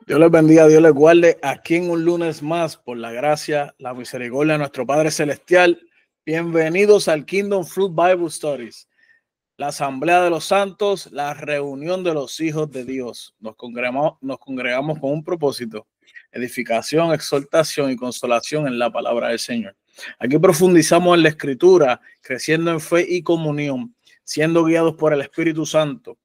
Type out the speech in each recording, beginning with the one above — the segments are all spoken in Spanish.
Dios les bendiga, Dios les guarde aquí en un lunes más por la gracia, la misericordia de nuestro Padre Celestial. Bienvenidos al Kingdom Fruit Bible Stories, la asamblea de los santos, la reunión de los hijos de Dios. Nos congregamos con un propósito: edificación, exhortación y consolación en la palabra del Señor. Aquí profundizamos en la Escritura, creciendo en fe y comunión, siendo guiados por el Espíritu Santo.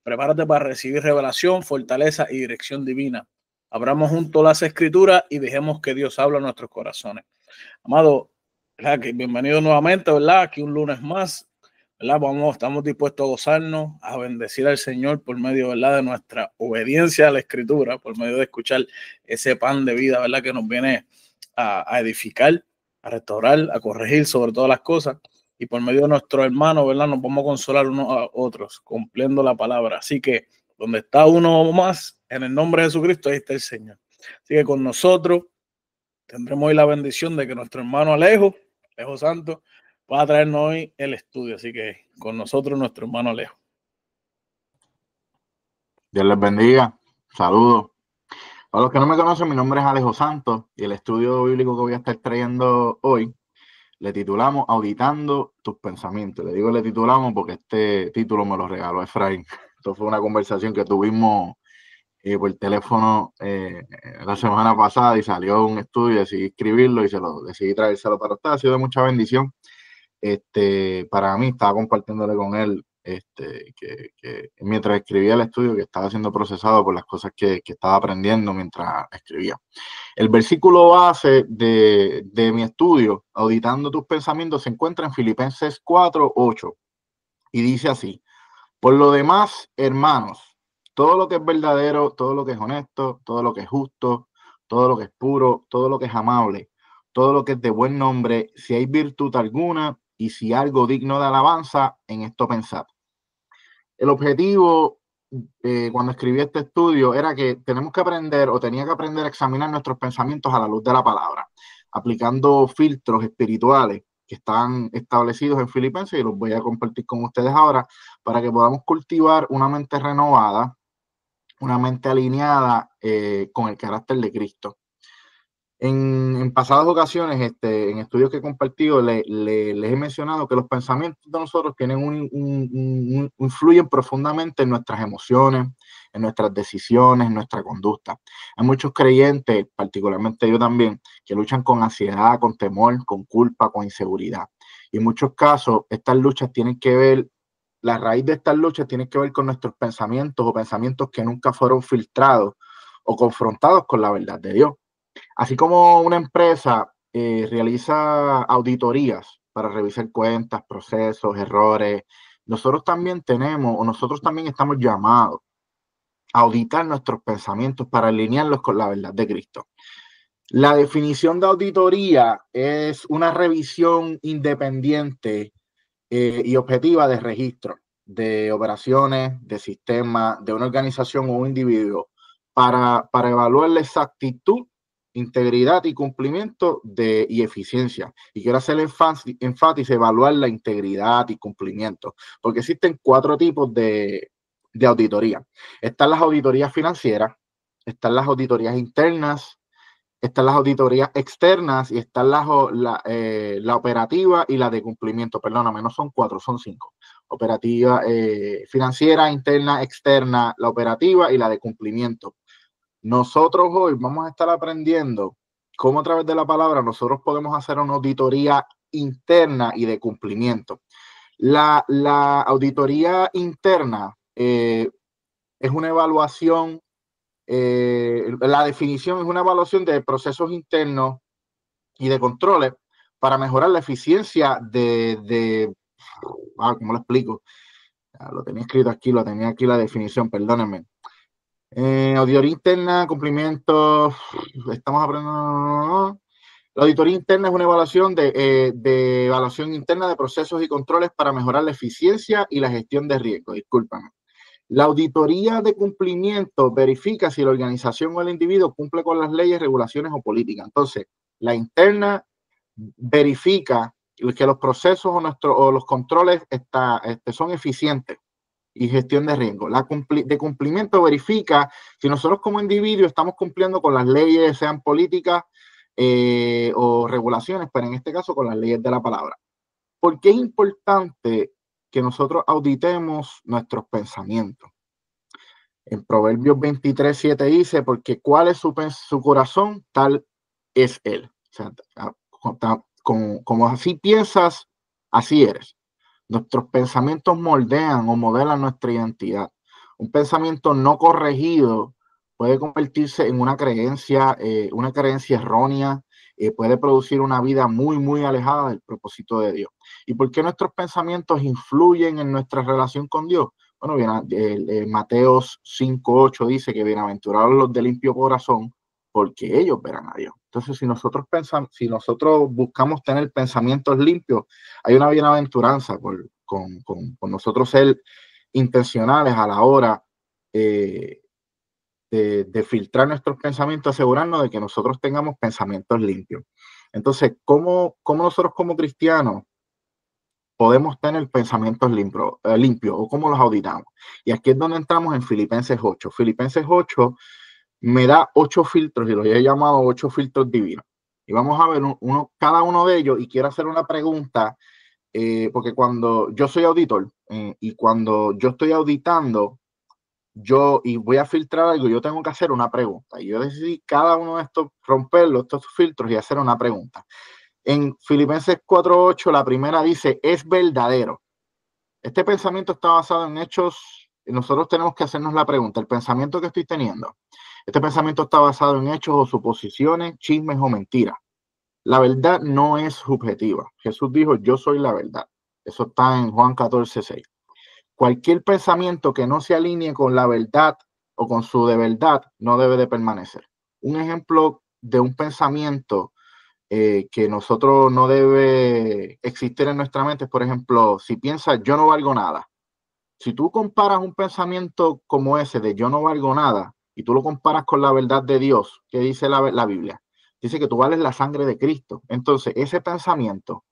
Prepárate para recibir revelación, fortaleza y dirección divina. Abramos juntos las Escrituras y dejemos que Dios hable a nuestros corazones. Amado, ¿verdad? Que bienvenido nuevamente, ¿verdad? Aquí un lunes más, ¿verdad? Estamos dispuestos a gozarnos, a bendecir al Señor por medio, ¿verdad?, de nuestra obediencia a la Escritura, por medio de escuchar ese pan de vida, ¿verdad?, que nos viene a edificar, a restaurar, a corregir sobre todas las cosas. Y por medio de nuestros hermanos, ¿verdad?, nos vamos a consolar unos a otros, cumpliendo la palabra. Así que donde está uno más, en el nombre de Jesucristo, ahí está el Señor. Así que con nosotros tendremos hoy la bendición de que nuestro hermano Alejo Santo, va a traernos hoy el estudio. Así que con nosotros nuestro hermano Alejo. Dios les bendiga. Saludos. Para los que no me conocen, mi nombre es Alejo Santos y el estudio bíblico que voy a estar trayendo hoy le titulamos Auditando tus pensamientos. Le titulamos porque este título me lo regaló Efraín. Esto fue una conversación que tuvimos por teléfono la semana pasada y salió un estudio, decidí escribirlo y decidí traérselo para usted. Ha sido de mucha bendición. Para mí, estaba compartiéndole con él que mientras escribía el estudio, que estaba siendo procesado por las cosas que estaba aprendiendo mientras escribía. El versículo base de mi estudio, Auditando tus pensamientos, se encuentra en Filipenses 4:8 y dice así: por lo demás, hermanos, todo lo que es verdadero, todo lo que es honesto, todo lo que es justo, todo lo que es puro, todo lo que es amable, todo lo que es de buen nombre, si hay virtud alguna y si algo digno de alabanza, en esto pensad. El objetivo cuando escribí este estudio era que tenemos que aprender, o tenía que aprender a examinar nuestros pensamientos a la luz de la palabra, aplicando filtros espirituales que están establecidos en Filipenses y los voy a compartir con ustedes ahora para que podamos cultivar una mente renovada, una mente alineada con el carácter de Cristo. En pasadas ocasiones, en estudios que he compartido, les he mencionado que los pensamientos de nosotros tienen influyen profundamente en nuestras emociones, en nuestras decisiones, en nuestra conducta. Hay muchos creyentes, particularmente yo también, que luchan con ansiedad, con temor, con culpa, con inseguridad. Y en muchos casos, estas luchas tienen que ver, la raíz de estas luchas tiene que ver con nuestros pensamientos o pensamientos que nunca fueron filtrados o confrontados con la verdad de Dios. Así como una empresa realiza auditorías para revisar cuentas, procesos, errores, nosotros también estamos llamados a auditar nuestros pensamientos para alinearlos con la verdad de Cristo. La definición de auditoría es una revisión independiente y objetiva de registro, de operaciones, de sistemas, de una organización o un individuo para evaluar la exactitud, integridad y cumplimiento y eficiencia. Y quiero hacer énfasis, evaluar la integridad y cumplimiento, porque existen 4 tipos de auditoría. Están las auditorías financieras, están las auditorías internas, están las auditorías externas y están la operativa y la de cumplimiento. Perdóname, no son 4, son 5. Operativa, financiera, interna, externa, la operativa y la de cumplimiento. Nosotros hoy vamos a estar aprendiendo cómo a través de la palabra nosotros podemos hacer una auditoría interna y de cumplimiento. La auditoría interna es una evaluación. La definición es una evaluación de procesos internos y de controles para mejorar la eficiencia ¿cómo lo explico? Lo tenía escrito aquí, la definición, perdónenme. Auditoría interna, cumplimiento, estamos aprendiendo. La auditoría interna es una evaluación de evaluación interna de procesos y controles para mejorar la eficiencia y la gestión de riesgo. Discúlpame. La auditoría de cumplimiento verifica si la organización o el individuo cumple con las leyes, regulaciones o políticas. Entonces, la interna verifica que los procesos o los controles son eficientes. y gestión de riesgo. De cumplimiento verifica si nosotros como individuos estamos cumpliendo con las leyes, sean políticas o regulaciones, pero en este caso con las leyes de la palabra. ¿Por qué es importante que nosotros auditemos nuestros pensamientos? En Proverbios 23:7 dice, porque cuál es su corazón, tal es él. O sea, como así piensas, así eres. Nuestros pensamientos moldean o modelan nuestra identidad. Un pensamiento no corregido puede convertirse en una creencia errónea, puede producir una vida muy, muy alejada del propósito de Dios. ¿Y por qué nuestros pensamientos influyen en nuestra relación con Dios? Bueno, bien, Mateos 5:8 dice que bienaventurados los de limpio corazón, porque ellos verán a Dios. Entonces, si nosotros buscamos tener pensamientos limpios, hay una bienaventuranza con nosotros ser intencionales a la hora de filtrar nuestros pensamientos, asegurarnos de que nosotros tengamos pensamientos limpios. Entonces, ¿cómo nosotros como cristianos podemos tener pensamientos limpios o cómo los auditamos? Y aquí es donde entramos en Filipenses 8. Filipenses 8 me da 8 filtros y los he llamado 8 filtros divinos. Y vamos a ver cada uno de ellos, y quiero hacer una pregunta, porque cuando yo soy auditor y cuando yo estoy auditando, y voy a filtrar algo, yo tengo que hacer una pregunta. Y yo decidí cada uno de estos, romperlos, estos filtros, y hacer una pregunta. En Filipenses 4:8, la primera dice, es verdadero. Este pensamiento está basado en hechos, y nosotros tenemos que hacernos la pregunta, el pensamiento que estoy teniendo, ¿este pensamiento está basado en hechos o suposiciones, chismes o mentiras? La verdad no es subjetiva. Jesús dijo, yo soy la verdad. Eso está en Juan 14:6. Cualquier pensamiento que no se alinee con la verdad o con su de verdad no debe de permanecer. Un ejemplo de un pensamiento que nosotros no debe existir en nuestra mente es, por ejemplo, si piensas yo no valgo nada. Si tú comparas un pensamiento como ese de yo no valgo nada y tú lo comparas con la verdad de Dios, que dice la Biblia, dice que tú vales la sangre de Cristo. Entonces, ese pensamiento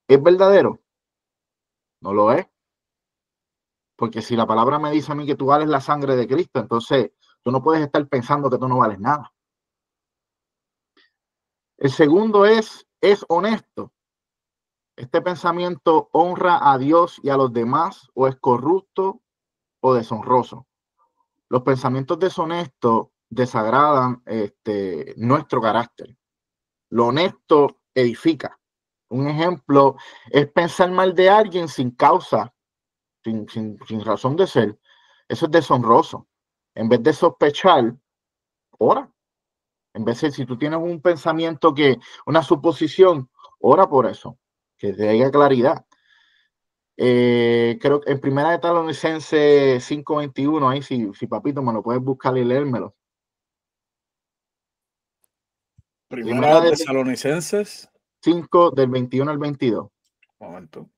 ¿es verdadero? No lo es. Porque si la palabra me dice a mí que tú vales la sangre de Cristo, entonces tú no puedes estar pensando que tú no vales nada. El segundo es honesto. ¿Este pensamiento honra a Dios y a los demás o es corrupto o deshonroso? Los pensamientos deshonestos desagradan nuestro carácter. Lo honesto edifica. Un ejemplo es pensar mal de alguien sin causa, sin razón de ser. Eso es deshonroso. En vez de sospechar, ora. En vez de, si tú tienes un pensamiento una suposición, ora por eso, que te haya claridad. Creo que en Primera de Tesalonicenses 5:21, ahí si papito me lo puedes buscar y leérmelo. Primera de Tesalonicenses 5 del 21 al 22. Momento.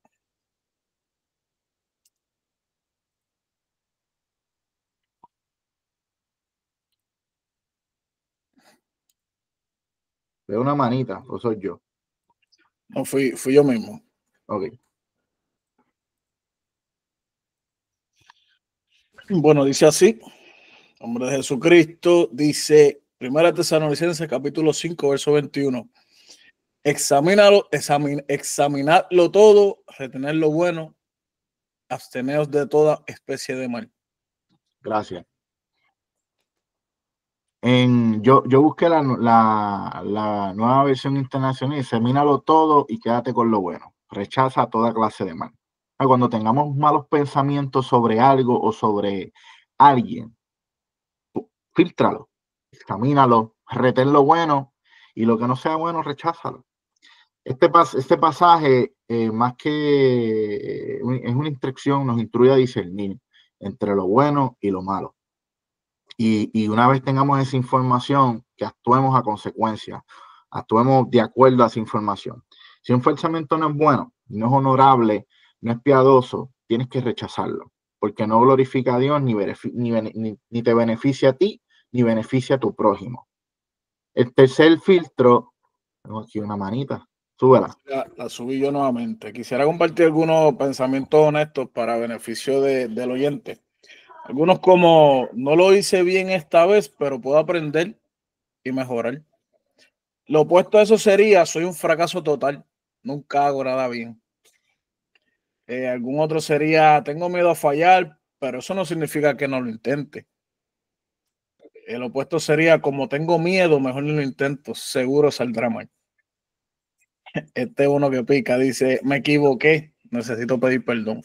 Veo una manita, o soy yo. No, fui yo mismo. Ok. Bueno, dice así, nombre de Jesucristo, dice Primera Tesalonicenses capítulo 5, verso 21. Examínalo, examinadlo todo, retener lo bueno, absteneos de toda especie de mal. Gracias. Yo busqué la nueva versión internacional y dice, examínalo todo y quédate con lo bueno. Rechaza toda clase de mal. Cuando tengamos malos pensamientos sobre algo o sobre alguien, fíltralo, examínalo, retén lo bueno y lo que no sea bueno, recházalo. Este pasaje, más que es una instrucción, nos instruye a discernir entre lo bueno y lo malo. Y una vez tengamos esa información, que actuemos a consecuencia, actuemos de acuerdo a esa información. Si un pensamiento no es bueno, no es honorable, no es piadoso, tienes que rechazarlo, porque no glorifica a Dios, ni te beneficia a ti, ni beneficia a tu prójimo. El tercer filtro, tengo aquí una manita, Súbela. La subí yo nuevamente. Quisiera compartir algunos pensamientos honestos para beneficio del oyente. Algunos como, no lo hice bien esta vez, pero puedo aprender y mejorar. Lo opuesto a eso sería, soy un fracaso total. Nunca hago nada bien. Algún otro sería, tengo miedo a fallar, pero eso no significa que no lo intente. El opuesto sería, como tengo miedo, mejor ni lo intento, seguro saldrá mal. Este es uno que pica, dice, me equivoqué, necesito pedir perdón.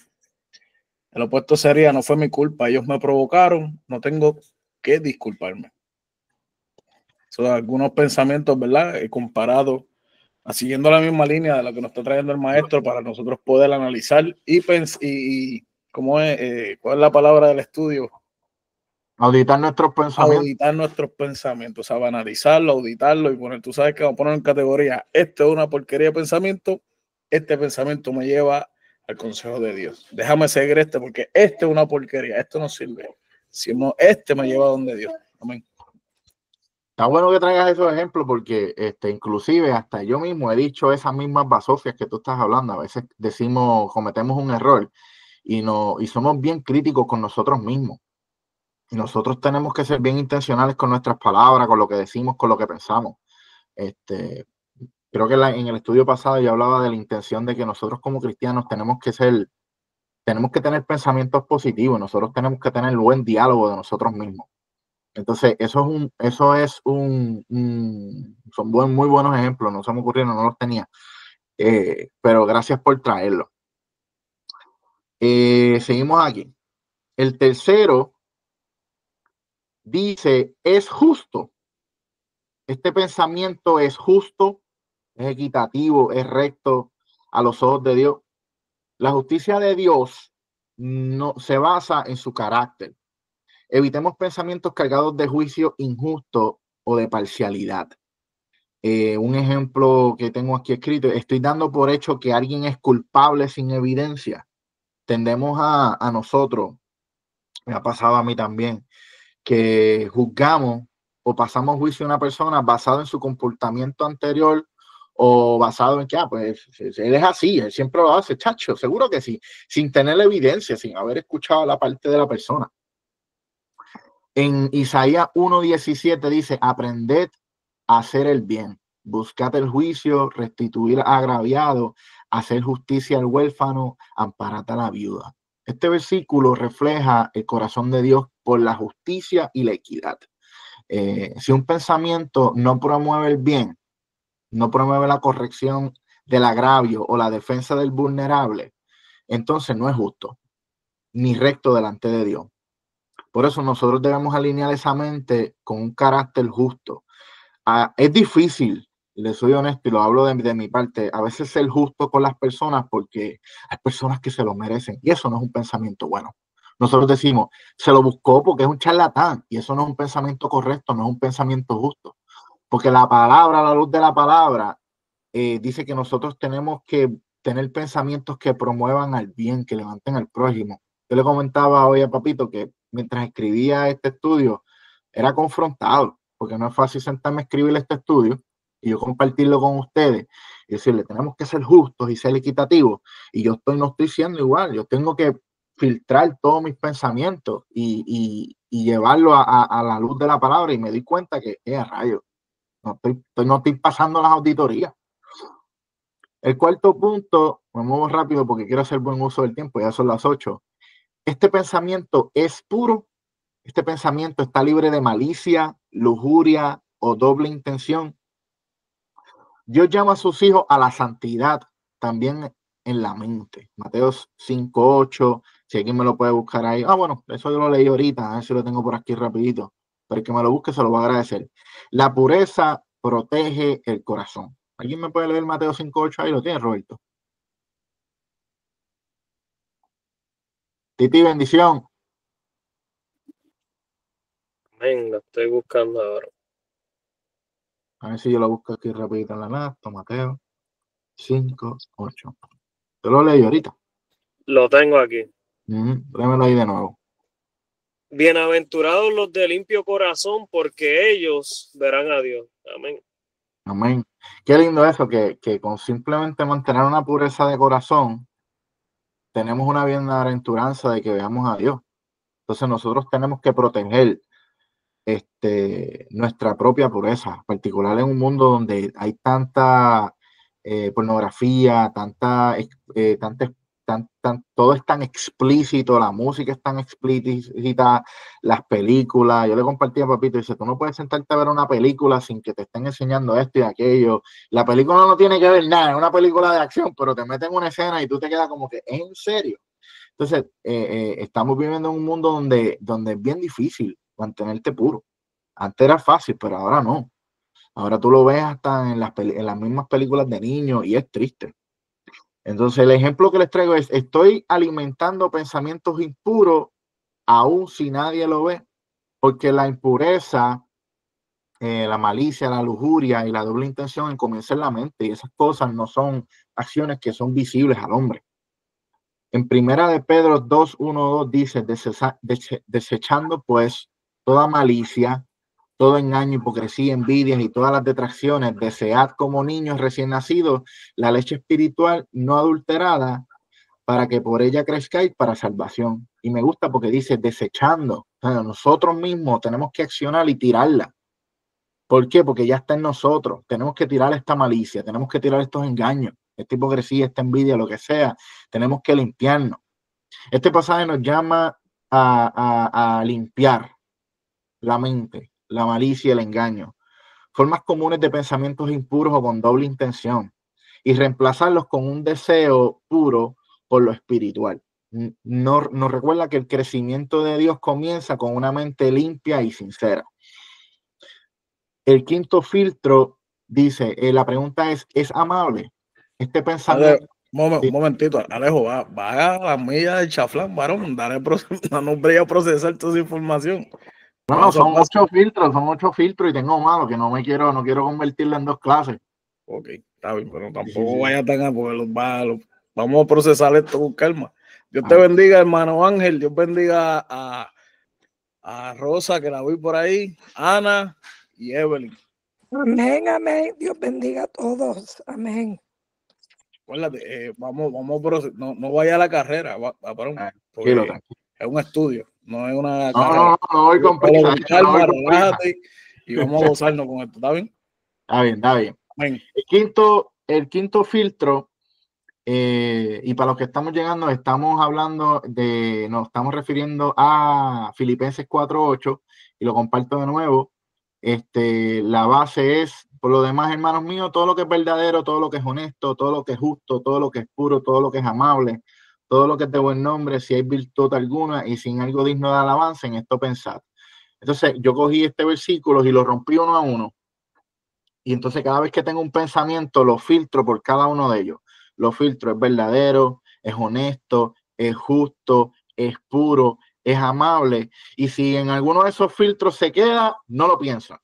El opuesto sería, no fue mi culpa, ellos me provocaron, no tengo que disculparme. Son algunos pensamientos, ¿verdad? Comparados, siguiendo la misma línea de lo que nos está trayendo el maestro para nosotros poder analizar y ¿cómo es? ¿Cuál es la palabra del estudio? Auditar nuestros pensamientos. Auditar nuestros pensamientos, o sea, analizarlo, auditarlo y poner, tú sabes que vamos a poner en categoría, esto es una porquería de pensamiento, este pensamiento me lleva al consejo de Dios. Déjame seguir porque este es una porquería, esto no sirve. Si no, este me lleva a donde Dios. Amén. Está bueno que traigas esos ejemplos porque inclusive hasta yo mismo he dicho esas mismas basofias que tú estás hablando. A veces cometemos un error y somos bien críticos con nosotros mismos. Y nosotros tenemos que ser bien intencionales con nuestras palabras, con lo que decimos, con lo que pensamos. Creo que en el estudio pasado yo hablaba de la intención de que nosotros como cristianos tenemos que tener pensamientos positivos. Nosotros tenemos que tener buen diálogo de nosotros mismos. Entonces, son muy buenos ejemplos, no se me ocurrieron, no los tenía, pero gracias por traerlo. Seguimos aquí. El tercero dice, es justo. Este pensamiento es justo, es equitativo, es recto a los ojos de Dios. La justicia de Dios no se basa en su carácter. Evitemos pensamientos cargados de juicio injusto o de parcialidad. Un ejemplo que tengo aquí escrito, estoy dando por hecho que alguien es culpable sin evidencia. Tendemos a nosotros, me ha pasado a mí también, que juzgamos o pasamos juicio a una persona basado en su comportamiento anterior o basado en que, pues él es así, él siempre lo hace, chacho, seguro que sí, sin tener evidencia, sin haber escuchado la parte de la persona. En Isaías 1:17 dice, aprended a hacer el bien, buscad el juicio, restituir al agraviado, hacer justicia al huérfano, amparad a la viuda. Este versículo refleja el corazón de Dios por la justicia y la equidad. Si un pensamiento no promueve el bien, no promueve la corrección del agravio o la defensa del vulnerable, entonces no es justo ni recto delante de Dios. Por eso nosotros debemos alinear esa mente con un carácter justo. Es difícil, le soy honesto y lo hablo de mi parte, a veces ser justo con las personas porque hay personas que se lo merecen y eso no es un pensamiento bueno. Nosotros decimos, se lo buscó porque es un charlatán y eso no es un pensamiento correcto, no es un pensamiento justo. Porque la palabra, la luz de la palabra, dice que nosotros tenemos que tener pensamientos que promuevan al bien, que levanten al prójimo. Yo le comentaba hoy a Papito que mientras escribía este estudio, era confrontado, porque no es fácil sentarme a escribir este estudio y yo compartirlo con ustedes y decirle, tenemos que ser justos y ser equitativos. Y yo no estoy siendo igual, yo tengo que filtrar todos mis pensamientos y llevarlo a la luz de la palabra y me di cuenta que es a rayos. No estoy pasando las auditorías. El cuarto punto, me muevo rápido porque quiero hacer buen uso del tiempo, ya son las 8. Este pensamiento es puro, este pensamiento está libre de malicia, lujuria o doble intención. Dios llama a sus hijos a la santidad también en la mente. Mateo 5:8, si alguien me lo puede buscar ahí. Bueno, eso yo lo leí ahorita, a ver si lo tengo por aquí rapidito. Pero el que me lo busque se lo va a agradecer. La pureza protege el corazón. ¿Alguien me puede leer Mateo 5:8 ahí? ¿Lo tiene, Roberto? Titi, bendición. Venga, estoy buscando ahora. A ver si yo lo busco aquí rapidito en la laptop. Mateo 5:8. Yo lo leí ahorita. Lo tengo aquí. Démelo ahí de nuevo. Bienaventurados los de limpio corazón, porque ellos verán a Dios. Amén. Amén. Qué lindo eso, que con simplemente mantener una pureza de corazón, tenemos una bienaventuranza de que veamos a Dios. Entonces nosotros tenemos que proteger nuestra propia pureza, particular en un mundo donde hay tanta pornografía, todo es tan explícito, la música es tan explícita, las películas. Yo le compartí a Papito, dice, tú no puedes sentarte a ver una película sin que te estén enseñando esto y aquello. La película no tiene que ver nada, es una película de acción, pero te meten una escena y tú te quedas como que, ¿en serio? Entonces, estamos viviendo en un mundo donde es bien difícil mantenerte puro. Antes era fácil, pero ahora no. Ahora tú lo ves hasta en las mismas películas de niños y es triste. Entonces, el ejemplo que les traigo es, estoy alimentando pensamientos impuros aún si nadie lo ve, porque la impureza, la malicia, la lujuria y la doble intención comienza en la mente, y esas cosas no son acciones que son visibles al hombre. En primera de Pedro 2:1-2 dice, desechando pues toda malicia, todo engaño, hipocresía, envidias y todas las detracciones, desead como niños recién nacidos la leche espiritual no adulterada, para que por ella crezcáis para salvación. Y me gusta porque dice desechando. O sea, nosotros mismos tenemos que accionar y tirarla. ¿Por qué? Porque ya está en nosotros. Tenemos que tirar esta malicia, tenemos que tirar estos engaños, esta hipocresía, esta envidia, lo que sea. Tenemos que limpiarnos. Este pasaje nos llama a limpiar la mente, la malicia y el engaño, formas comunes de pensamientos impuros o con doble intención, y reemplazarlos con un deseo puro por lo espiritual. Nos recuerda que el crecimiento de Dios comienza con una mente limpia y sincera. El quinto filtro dice, la pregunta ¿es amable? Este pensamiento... Un momentito, Alejo, va a la milla del chaflán, varón, no brilla a procesar toda esa información. No, son 8 filtros y tengo malo, que no quiero convertirlo en 2 clases. Ok, está bien, pero tampoco vaya tan a porque vamos a procesar esto con calma. Dios te bendiga, hermano Ángel, Dios bendiga a Rosa, que la vi por ahí, Ana y Evelyn. Amén, amén. Dios bendiga a todos. Amén. Acuérdate, no vaya a la carrera, Tranquilo. Es un estudio, no es una carrera. No voy con prisa. Calma, relájate y vamos a gozarnos con esto, ¿está bien? Está bien. Amén. El quinto filtro, y para los que estamos llegando, nos estamos refiriendo a Filipenses 4:8, y lo comparto de nuevo. La base es, por lo demás, hermanos míos, todo lo que es verdadero, todo lo que es honesto, todo lo que es justo, todo lo que es puro, todo lo que es amable, todo lo que es de buen nombre, si hay virtud alguna y sin algo digno de alabanza, en esto pensad. Entonces, yo cogí este versículo y lo rompí uno a uno. Y entonces cada vez que tengo un pensamiento, lo filtro por cada uno de ellos. Lo filtro, es verdadero, es honesto, es justo, es puro, es amable. Y si en alguno de esos filtros se queda, no lo pienso.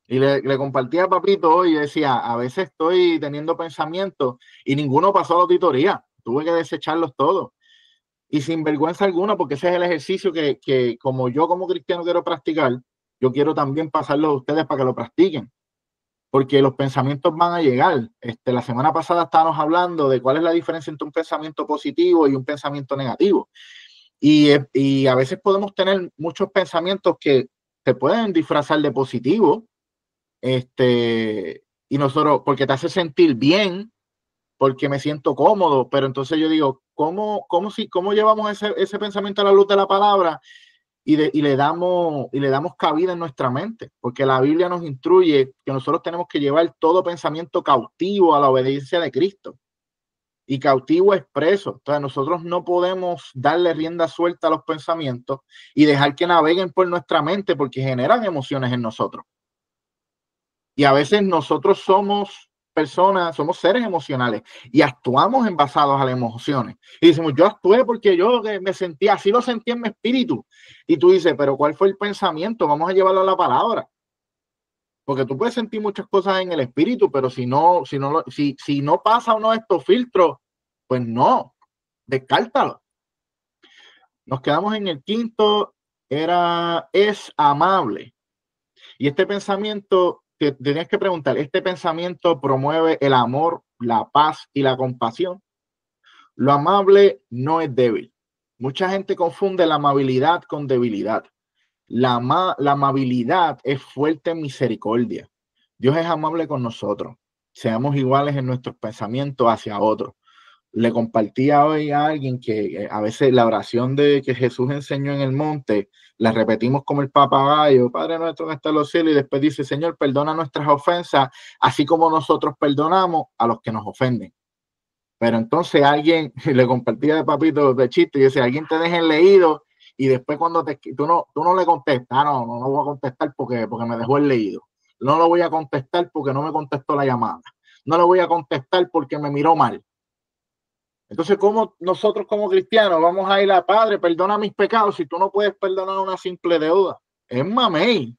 Y le compartí a Papito hoy y decía, a veces estoy teniendo pensamientos y ninguno pasó a la auditoría. Tuve que desecharlos todos. Y sin vergüenza alguna, porque ese es el ejercicio que como yo como cristiano quiero practicar, yo quiero también pasarlo a ustedes para que lo practiquen. Porque los pensamientos van a llegar. La semana pasada estábamos hablando de cuál es la diferencia entre un pensamiento positivo y un pensamiento negativo. Y a veces podemos tener muchos pensamientos que se pueden disfrazar de positivo, y nosotros, porque te hace sentir bien, porque me siento cómodo, pero entonces yo digo, ¿cómo llevamos ese pensamiento a la luz de la palabra? Y le damos cabida en nuestra mente, porque la Biblia nos instruye que nosotros tenemos que llevar todo pensamiento cautivo a la obediencia de Cristo. Y cautivo es preso. Entonces nosotros no podemos darle rienda suelta a los pensamientos y dejar que naveguen por nuestra mente, porque generan emociones en nosotros. Y a veces nosotros somos seres emocionales y actuamos en basados a las emociones. Y decimos, yo actué porque yo me sentía, así lo sentí en mi espíritu. Y tú dices, pero ¿cuál fue el pensamiento? Vamos a llevarlo a la palabra. Porque tú puedes sentir muchas cosas en el espíritu, pero si no pasa uno de estos filtros, pues no, descártalo. Nos quedamos en el quinto, es amable. Y este pensamiento te tienes que preguntar, ¿este pensamiento promueve el amor, la paz y la compasión? Lo amable no es débil. Mucha gente confunde la amabilidad con debilidad. La amabilidad es fuerte en misericordia. Dios es amable con nosotros. Seamos iguales en nuestros pensamientos hacia otros. Le compartía hoy a alguien que a veces la oración de que Jesús enseñó en el monte, la repetimos como el papagayo, Padre nuestro que está en los cielos, y después dice, Señor, perdona nuestras ofensas, así como nosotros perdonamos a los que nos ofenden. Pero entonces alguien le compartía de papito de chiste y dice, alguien te deja el leído y después cuando tú no le contestas, no voy a contestar porque me dejó el leído. No lo voy a contestar porque no me contestó la llamada. No lo voy a contestar porque me miró mal. Entonces, ¿cómo nosotros como cristianos vamos a ir a Padre, perdona mis pecados si tú no puedes perdonar una simple deuda? Es un mamey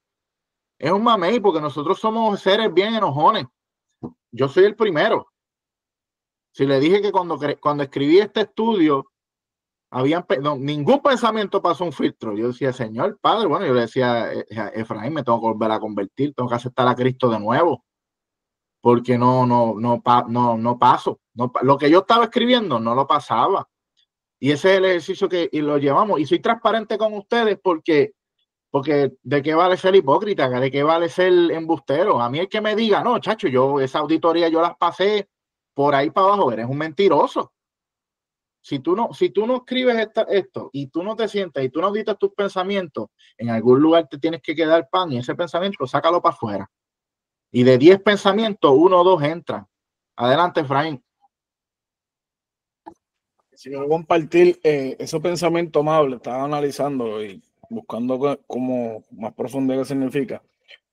porque nosotros somos seres bien enojones. Yo soy el primero. Si le dije que cuando escribí este estudio, ningún pensamiento pasó un filtro. Yo decía, Señor, Padre, bueno, yo le decía, Efraín, me tengo que volver a convertir, tengo que aceptar a Cristo de nuevo, porque no paso. Lo que yo estaba escribiendo no lo pasaba. Y ese es el ejercicio y lo llevamos. Y soy transparente con ustedes porque ¿de qué vale ser hipócrita? ¿De qué vale ser embustero? A mí el que me diga, no, chacho, yo esa auditoría yo las pasé por ahí para abajo, eres un mentiroso. Si tú no escribes esto y tú no te sientas y tú no auditas tus pensamientos, en algún lugar te tienes que quedar pan y ese pensamiento sácalo para afuera. Y de 10 pensamientos, 1 o 2 entran. Adelante, Efraín. Si voy a compartir ese pensamiento amable, estaba analizando y buscando como más profundidad qué significa.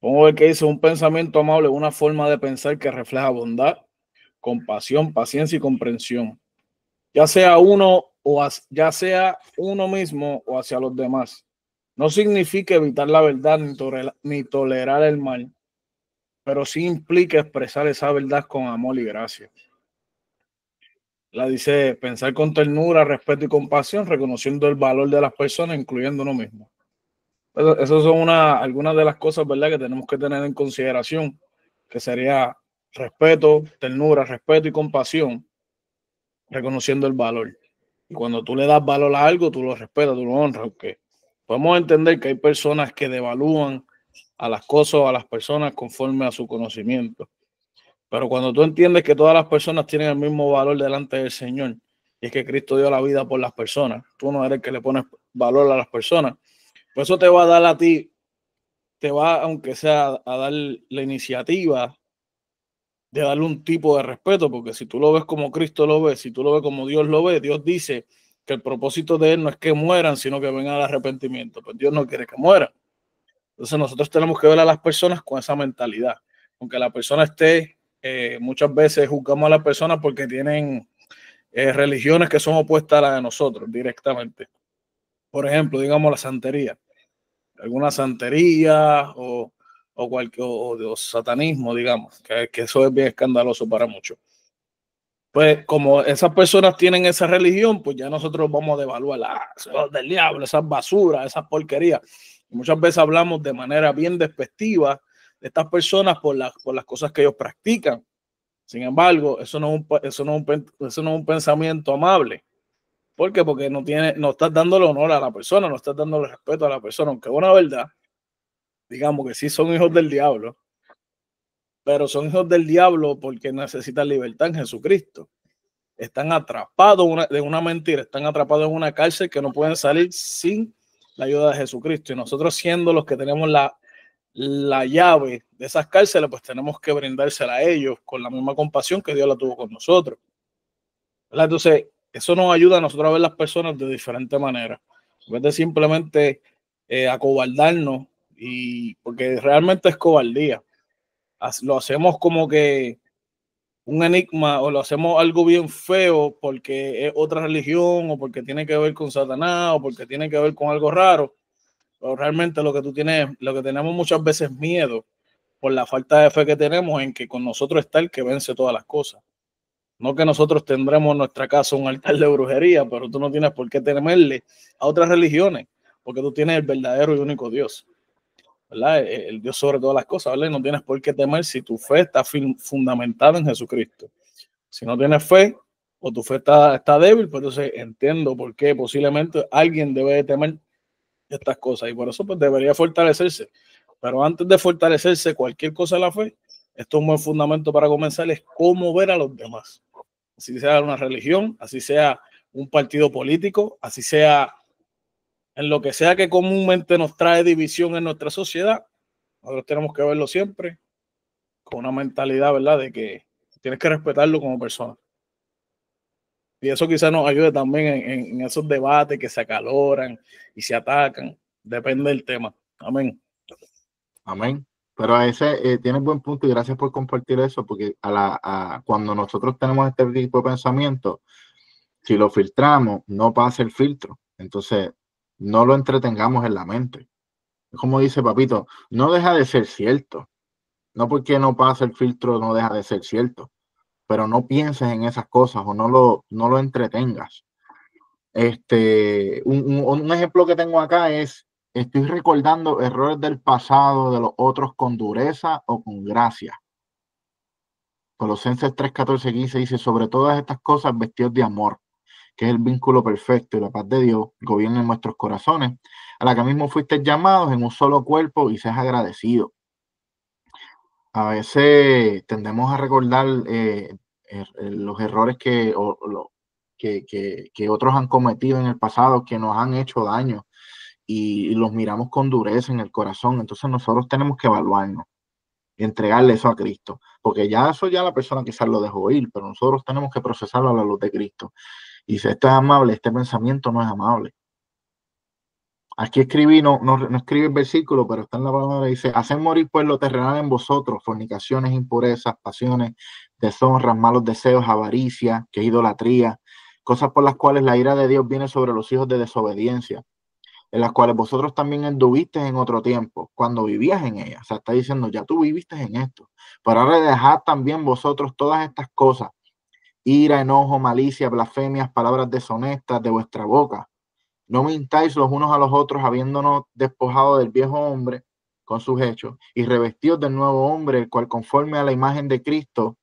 Vamos a ver que dice: un pensamiento amable, una forma de pensar que refleja bondad, compasión, paciencia y comprensión, ya sea uno mismo o hacia los demás. No significa evitar la verdad ni tolerar el mal, pero sí implica expresar esa verdad con amor y gracia. La dice: pensar con ternura, respeto y compasión, reconociendo el valor de las personas, incluyendo uno mismo. Esas son algunas de las cosas, ¿verdad?, que tenemos que tener en consideración, que sería respeto, ternura, respeto y compasión, reconociendo el valor. Y cuando tú le das valor a algo, tú lo respetas, tú lo honras. Porque podemos entender que hay personas que devalúan a las cosas o a las personas conforme a su conocimiento. Pero cuando tú entiendes que todas las personas tienen el mismo valor delante del Señor, y es que Cristo dio la vida por las personas, tú no eres el que le pones valor a las personas, pues eso te va a dar a ti, aunque sea a dar la iniciativa de darle un tipo de respeto, porque si tú lo ves como Cristo lo ve, si tú lo ves como Dios lo ve, Dios dice que el propósito de Él no es que mueran, sino que vengan al arrepentimiento. Pues Dios no quiere que mueran. Entonces nosotros tenemos que ver a las personas con esa mentalidad. Aunque la persona esté, muchas veces juzgamos a las personas porque tienen religiones que son opuestas a las de nosotros directamente. Por ejemplo, digamos la santería. Alguna santería o satanismo, digamos, que eso es bien escandaloso para muchos. Pues como esas personas tienen esa religión, pues ya nosotros vamos a devaluar eso del diablo, esas basuras, esas porquerías. Y muchas veces hablamos de manera bien despectiva de estas personas por las cosas que ellos practican. Sin embargo, eso no es un pensamiento amable. ¿Por qué? Porque no estás dándole honor a la persona, no estás dándole respeto a la persona, aunque es una verdad. Digamos que sí son hijos del diablo, pero son hijos del diablo porque necesitan libertad en Jesucristo. Están atrapados de una mentira, están atrapados en una cárcel que no pueden salir sin la ayuda de Jesucristo. Y nosotros, siendo los que tenemos la llave de esas cárceles, pues tenemos que brindársela a ellos con la misma compasión que Dios la tuvo con nosotros, ¿verdad? Entonces, eso nos ayuda a nosotros a ver las personas de diferente manera, en vez de simplemente acobardarnos, y porque realmente es cobardía. Lo hacemos como que un enigma, o lo hacemos algo bien feo porque es otra religión, o porque tiene que ver con Satanás, o porque tiene que ver con algo raro. Pero realmente lo que tenemos muchas veces miedo por la falta de fe que tenemos en que con nosotros está el que vence todas las cosas. No que nosotros tendremos en nuestra casa un altar de brujería, pero tú no tienes por qué temerle a otras religiones, porque tú tienes el verdadero y único Dios. ¿verdad? El Dios sobre todas las cosas, ¿verdad? Y no tienes por qué temer si tu fe está fundamentada en Jesucristo. Si no tienes fe o tu fe está débil, pues entonces entiendo por qué posiblemente alguien debe de temer estas cosas y por eso pues debería fortalecerse. Pero antes de fortalecerse cualquier cosa de la fe, esto es un buen fundamento para comenzar, es cómo ver a los demás. Así sea una religión, así sea un partido político, así sea en lo que sea que comúnmente nos trae división en nuestra sociedad. Nosotros tenemos que verlo siempre con una mentalidad, ¿verdad?, de que tienes que respetarlo como persona. Y eso quizás nos ayude también en esos debates que se acaloran y se atacan. Depende del tema. Amén. Amén. Pero a ese tienes buen punto y gracias por compartir eso, porque cuando nosotros tenemos este tipo de pensamiento, si lo filtramos, no pasa el filtro. Entonces, no lo entretengamos en la mente. Como dice Papito, no deja de ser cierto. No porque no pasa el filtro, no deja de ser cierto. Pero no pienses en esas cosas o no lo entretengas. Un ejemplo que tengo acá es, estoy recordando errores del pasado de los otros con dureza o con gracia. Colosenses 3, 14, 15 dice, sobre todas estas cosas vestidos de amor, que es el vínculo perfecto y la paz de Dios gobierna en nuestros corazones, a la que mismo fuiste llamados en un solo cuerpo y seas agradecido. A veces tendemos a recordar los errores que otros han cometido en el pasado, que nos han hecho daño y los miramos con dureza en el corazón. Entonces nosotros tenemos que evaluarnos y entregarle eso a Cristo, porque ya eso ya la persona quizás lo dejó ir, pero nosotros tenemos que procesarlo a la luz de Cristo. Y si esto es amable, este pensamiento no es amable. Aquí escribí, no escribe el versículo, pero está en la palabra, dice, haced morir pues lo terrenal en vosotros, fornicaciones, impurezas, pasiones, deshonras, malos deseos, avaricia, que es idolatría, cosas por las cuales la ira de Dios viene sobre los hijos de desobediencia, en las cuales vosotros también anduviste en otro tiempo, cuando vivías en ellas. O sea, está diciendo, ya tú viviste en esto, pero ahora dejad también vosotros todas estas cosas, ira, enojo, malicia, blasfemias, palabras deshonestas de vuestra boca. No mintáis los unos a los otros, habiéndonos despojado del viejo hombre con sus hechos y revestidos del nuevo hombre, el cual conforme a la imagen de Cristo,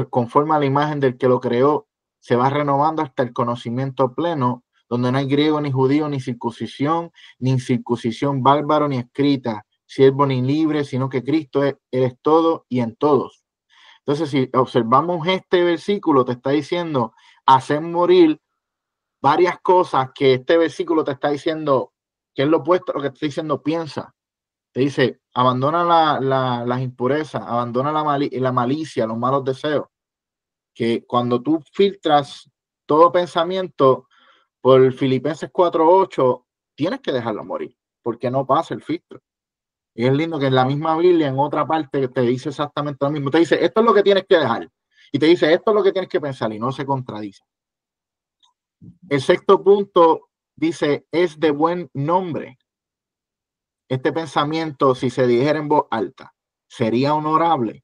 conforme a la imagen del que lo creó, se va renovando hasta el conocimiento pleno, donde no hay griego ni judío, ni circuncisión, ni incircuncisión, bárbaro ni escrita, siervo ni libre, sino que Cristo es todo y en todos. Entonces, si observamos este versículo, te está diciendo, hacer morir varias cosas que este versículo te está diciendo, que es lo opuesto a lo que te está diciendo, piensa. Te dice, abandona las impurezas, abandona la malicia, los malos deseos. Que cuando tú filtras todo pensamiento por Filipenses 4:8, tienes que dejarlo morir, porque no pasa el filtro. Y es lindo que en la misma Biblia, en otra parte, te dice exactamente lo mismo. Te dice, esto es lo que tienes que dejar. Y te dice, esto es lo que tienes que pensar, y no se contradice. El sexto punto dice, es de buen nombre. Este pensamiento, si se dijera en voz alta, sería honorable.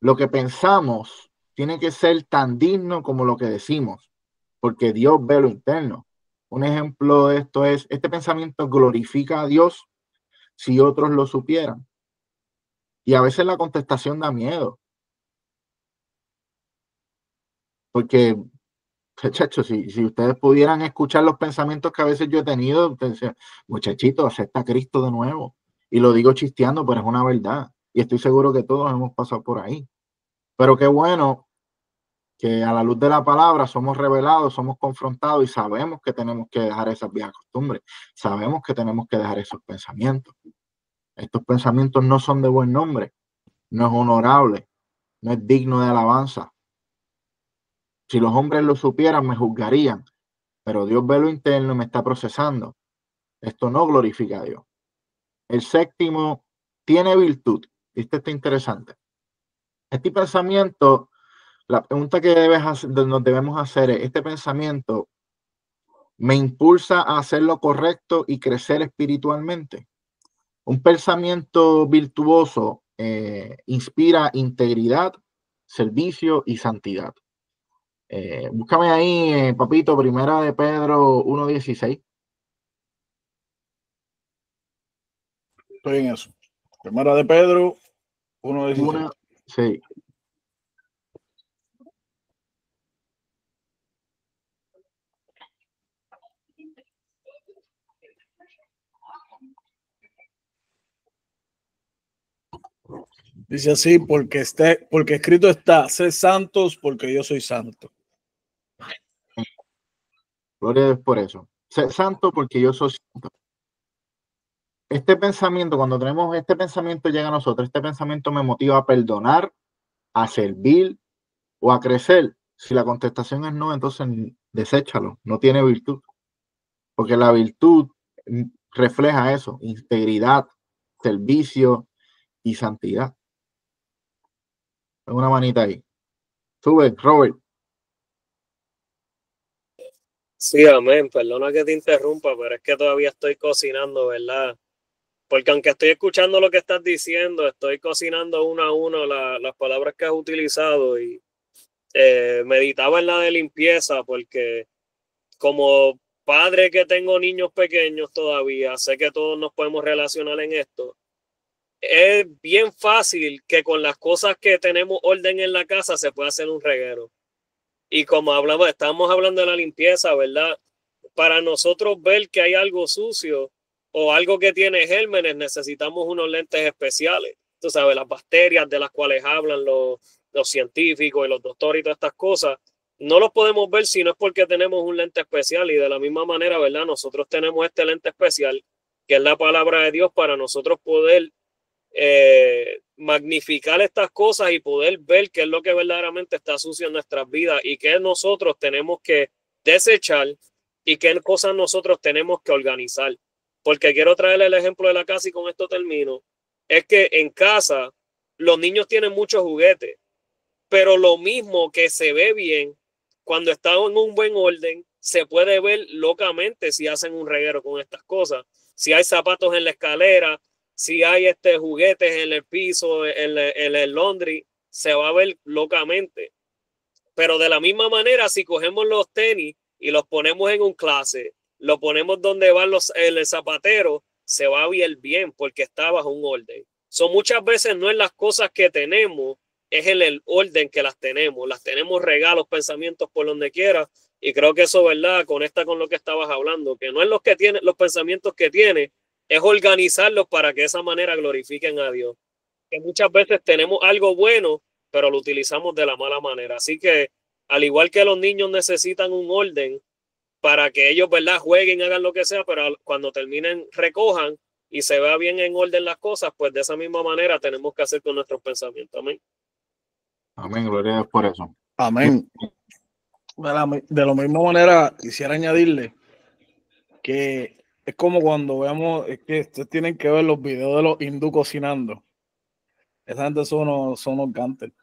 Lo que pensamos tiene que ser tan digno como lo que decimos, porque Dios ve lo interno. Un ejemplo de esto es, este pensamiento glorifica a Dios si otros lo supieran. Y a veces la contestación da miedo. Porque, muchachos, si ustedes pudieran escuchar los pensamientos que a veces yo he tenido, decía, muchachito, acepta a Cristo de nuevo. Y lo digo chisteando, pero es una verdad. Y estoy seguro que todos hemos pasado por ahí. Pero qué bueno que a la luz de la palabra somos revelados, somos confrontados y sabemos que tenemos que dejar esas viejas costumbres. Sabemos que tenemos que dejar esos pensamientos. Estos pensamientos no son de buen nombre, no es honorable, no es digno de alabanza. Si los hombres lo supieran, me juzgarían, pero Dios ve lo interno y me está procesando. Esto no glorifica a Dios. El séptimo tiene virtud. Esto está interesante. Este pensamiento, la pregunta que nos debemos hacer es, ¿este pensamiento me impulsa a hacer lo correcto y crecer espiritualmente? Un pensamiento virtuoso inspira integridad, servicio y santidad. Búscame ahí, papito, Primera de Pedro 1:16. Estoy en eso. Primera de Pedro, 1:16. Sí. Dice así, porque escrito está, sé santos porque yo soy santo. Gloria a Dios por eso. Sé santo porque yo soy santo. Este pensamiento, cuando tenemos este pensamiento llega a nosotros, este pensamiento me motiva a perdonar, a servir o a crecer. Si la contestación es no, entonces deséchalo, no tiene virtud. Porque la virtud refleja eso, integridad, servicio y santidad. Una manita ahí. Sube, Robert. Sí, amén. Perdona que te interrumpa, pero es que todavía estoy cocinando, ¿verdad? Porque aunque estoy escuchando lo que estás diciendo, estoy cocinando uno a uno las palabras que has utilizado y meditaba en la de limpieza porque como padre que tengo niños pequeños todavía, sé que todos nos podemos relacionar en esto. Es bien fácil que con las cosas que tenemos orden en la casa se pueda hacer un reguero. Y como estamos hablando de la limpieza, ¿verdad? Para nosotros ver que hay algo sucio o algo que tiene gérmenes, necesitamos unos lentes especiales. Tú sabes, las bacterias de las cuales hablan los científicos y los doctores y todas estas cosas, no los podemos ver si no es porque tenemos un lente especial. Y de la misma manera, ¿verdad? Nosotros tenemos este lente especial, que es la palabra de Dios, para nosotros poder magnificar estas cosas y poder ver qué es lo que verdaderamente está sucio en nuestras vidas y qué nosotros tenemos que desechar y qué cosas nosotros tenemos que organizar. Porque quiero traerle el ejemplo de la casa y con esto termino. Es que en casa los niños tienen muchos juguetes, pero lo mismo que se ve bien cuando está en un buen orden, se puede ver locamente si hacen un reguero con estas cosas. Si hay zapatos en la escalera, si hay juguetes en el piso, en el laundry, se va a ver locamente. Pero de la misma manera, si cogemos los tenis y los ponemos en un clase, lo ponemos donde van el zapatero, se va a ver bien porque está bajo un orden. Son muchas veces no en las cosas que tenemos, es en el orden que las tenemos regalos, pensamientos por donde quiera. Y creo que eso, ¿verdad? Conecta con lo que estabas hablando, que no es los que tiene, los pensamientos que tiene, es organizarlos para que de esa manera glorifiquen a Dios. Que muchas veces tenemos algo bueno, pero lo utilizamos de la mala manera. Así que, al igual que los niños necesitan un orden para que ellos, ¿verdad?, jueguen, hagan lo que sea, pero cuando terminen, recojan y se vea bien en orden las cosas, pues de esa misma manera tenemos que hacer con nuestros pensamientos. Amén. Amén, gloria a Dios por eso. Amén. De la misma manera, quisiera añadirle que es como cuando vemos, es que ustedes tienen que ver los videos de los hindú cocinando. Esa gente son unos gánteres.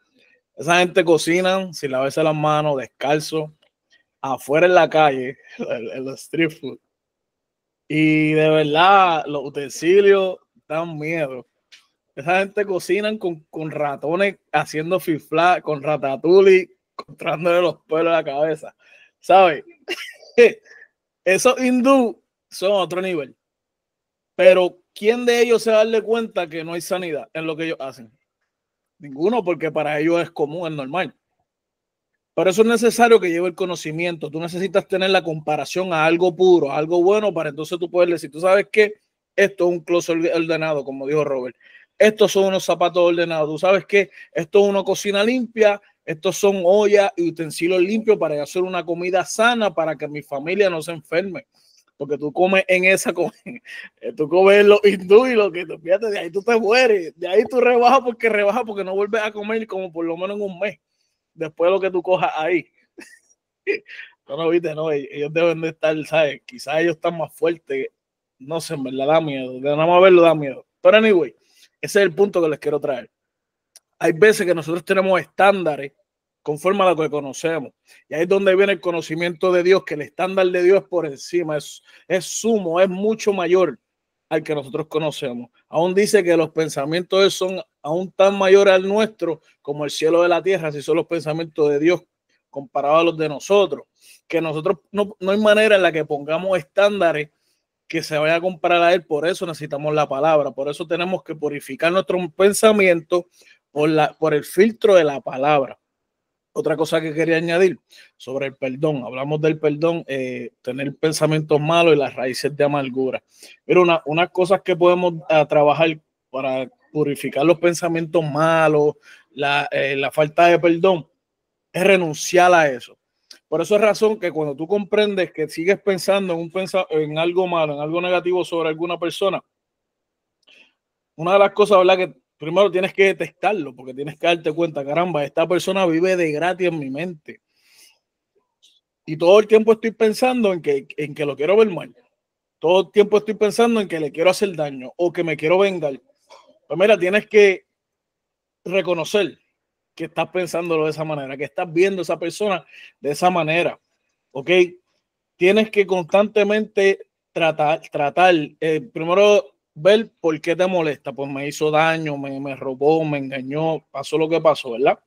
Esa gente cocina sin lavarse las manos, descalzo, afuera en la calle, en los street food. Y de verdad, los utensilios dan miedo. Esa gente cocinan con ratones haciendo fifla, con ratatouille, encontrándole los pelos a la cabeza. ¿Sabes? Esos hindú son otro nivel. Pero ¿quién de ellos se va a darle cuenta que no hay sanidad en lo que ellos hacen? Ninguno, porque para ellos es común, es normal. Pero eso es necesario que lleve el conocimiento. Tú necesitas tener la comparación a algo puro, a algo bueno, para entonces tú poder decir, tú sabes que esto es un closet ordenado, como dijo Robert. Estos son unos zapatos ordenados. Tú sabes que esto es una cocina limpia. Estos son ollas y utensilios limpios para hacer una comida sana para que mi familia no se enferme. Porque tú comes en esa comida, tú comes los hindú y lo que te fíjate, de ahí tú te mueres, de ahí tú rebajas porque no vuelves a comer como por lo menos en un mes, después de lo que tú cojas ahí. No, viste, no, ellos deben de estar, ¿sabes? Quizás ellos están más fuertes, no sé, en verdad da miedo, de nada más verlo da miedo. Pero anyway, ese es el punto que les quiero traer. Hay veces que nosotros tenemos estándares conforme a lo que conocemos. Y ahí es donde viene el conocimiento de Dios, que el estándar de Dios es por encima, es sumo, es mucho mayor al que nosotros conocemos. Aún dice que los pensamientos de Dios son aún tan mayores al nuestro como el cielo de la tierra, si son los pensamientos de Dios comparados a los de nosotros. Que nosotros no hay manera en la que pongamos estándares que se vaya a comparar a él. Por eso necesitamos la palabra, por eso tenemos que purificar nuestro pensamiento por el filtro de la palabra. Otra cosa que quería añadir sobre el perdón, hablamos del perdón, tener pensamientos malos y las raíces de amargura. Pero unas cosas que podemos trabajar para purificar los pensamientos malos, la falta de perdón, es renunciar a eso. Por eso es razón que cuando tú comprendes que sigues pensando en algo malo, en algo negativo sobre alguna persona, una de las cosas, ¿verdad?, que primero tienes que detectarlo, porque tienes que darte cuenta, caramba, esta persona vive de gratis en mi mente. Y todo el tiempo estoy pensando en que lo quiero ver mal. Todo el tiempo estoy pensando en que le quiero hacer daño o que me quiero vengar. Pues mira, tienes que reconocer que estás pensándolo de esa manera, que estás viendo a esa persona de esa manera. ¿Ok? Tienes que constantemente tratar primero ver por qué te molesta. Pues me hizo daño, me robó, me engañó, pasó lo que pasó, ¿verdad?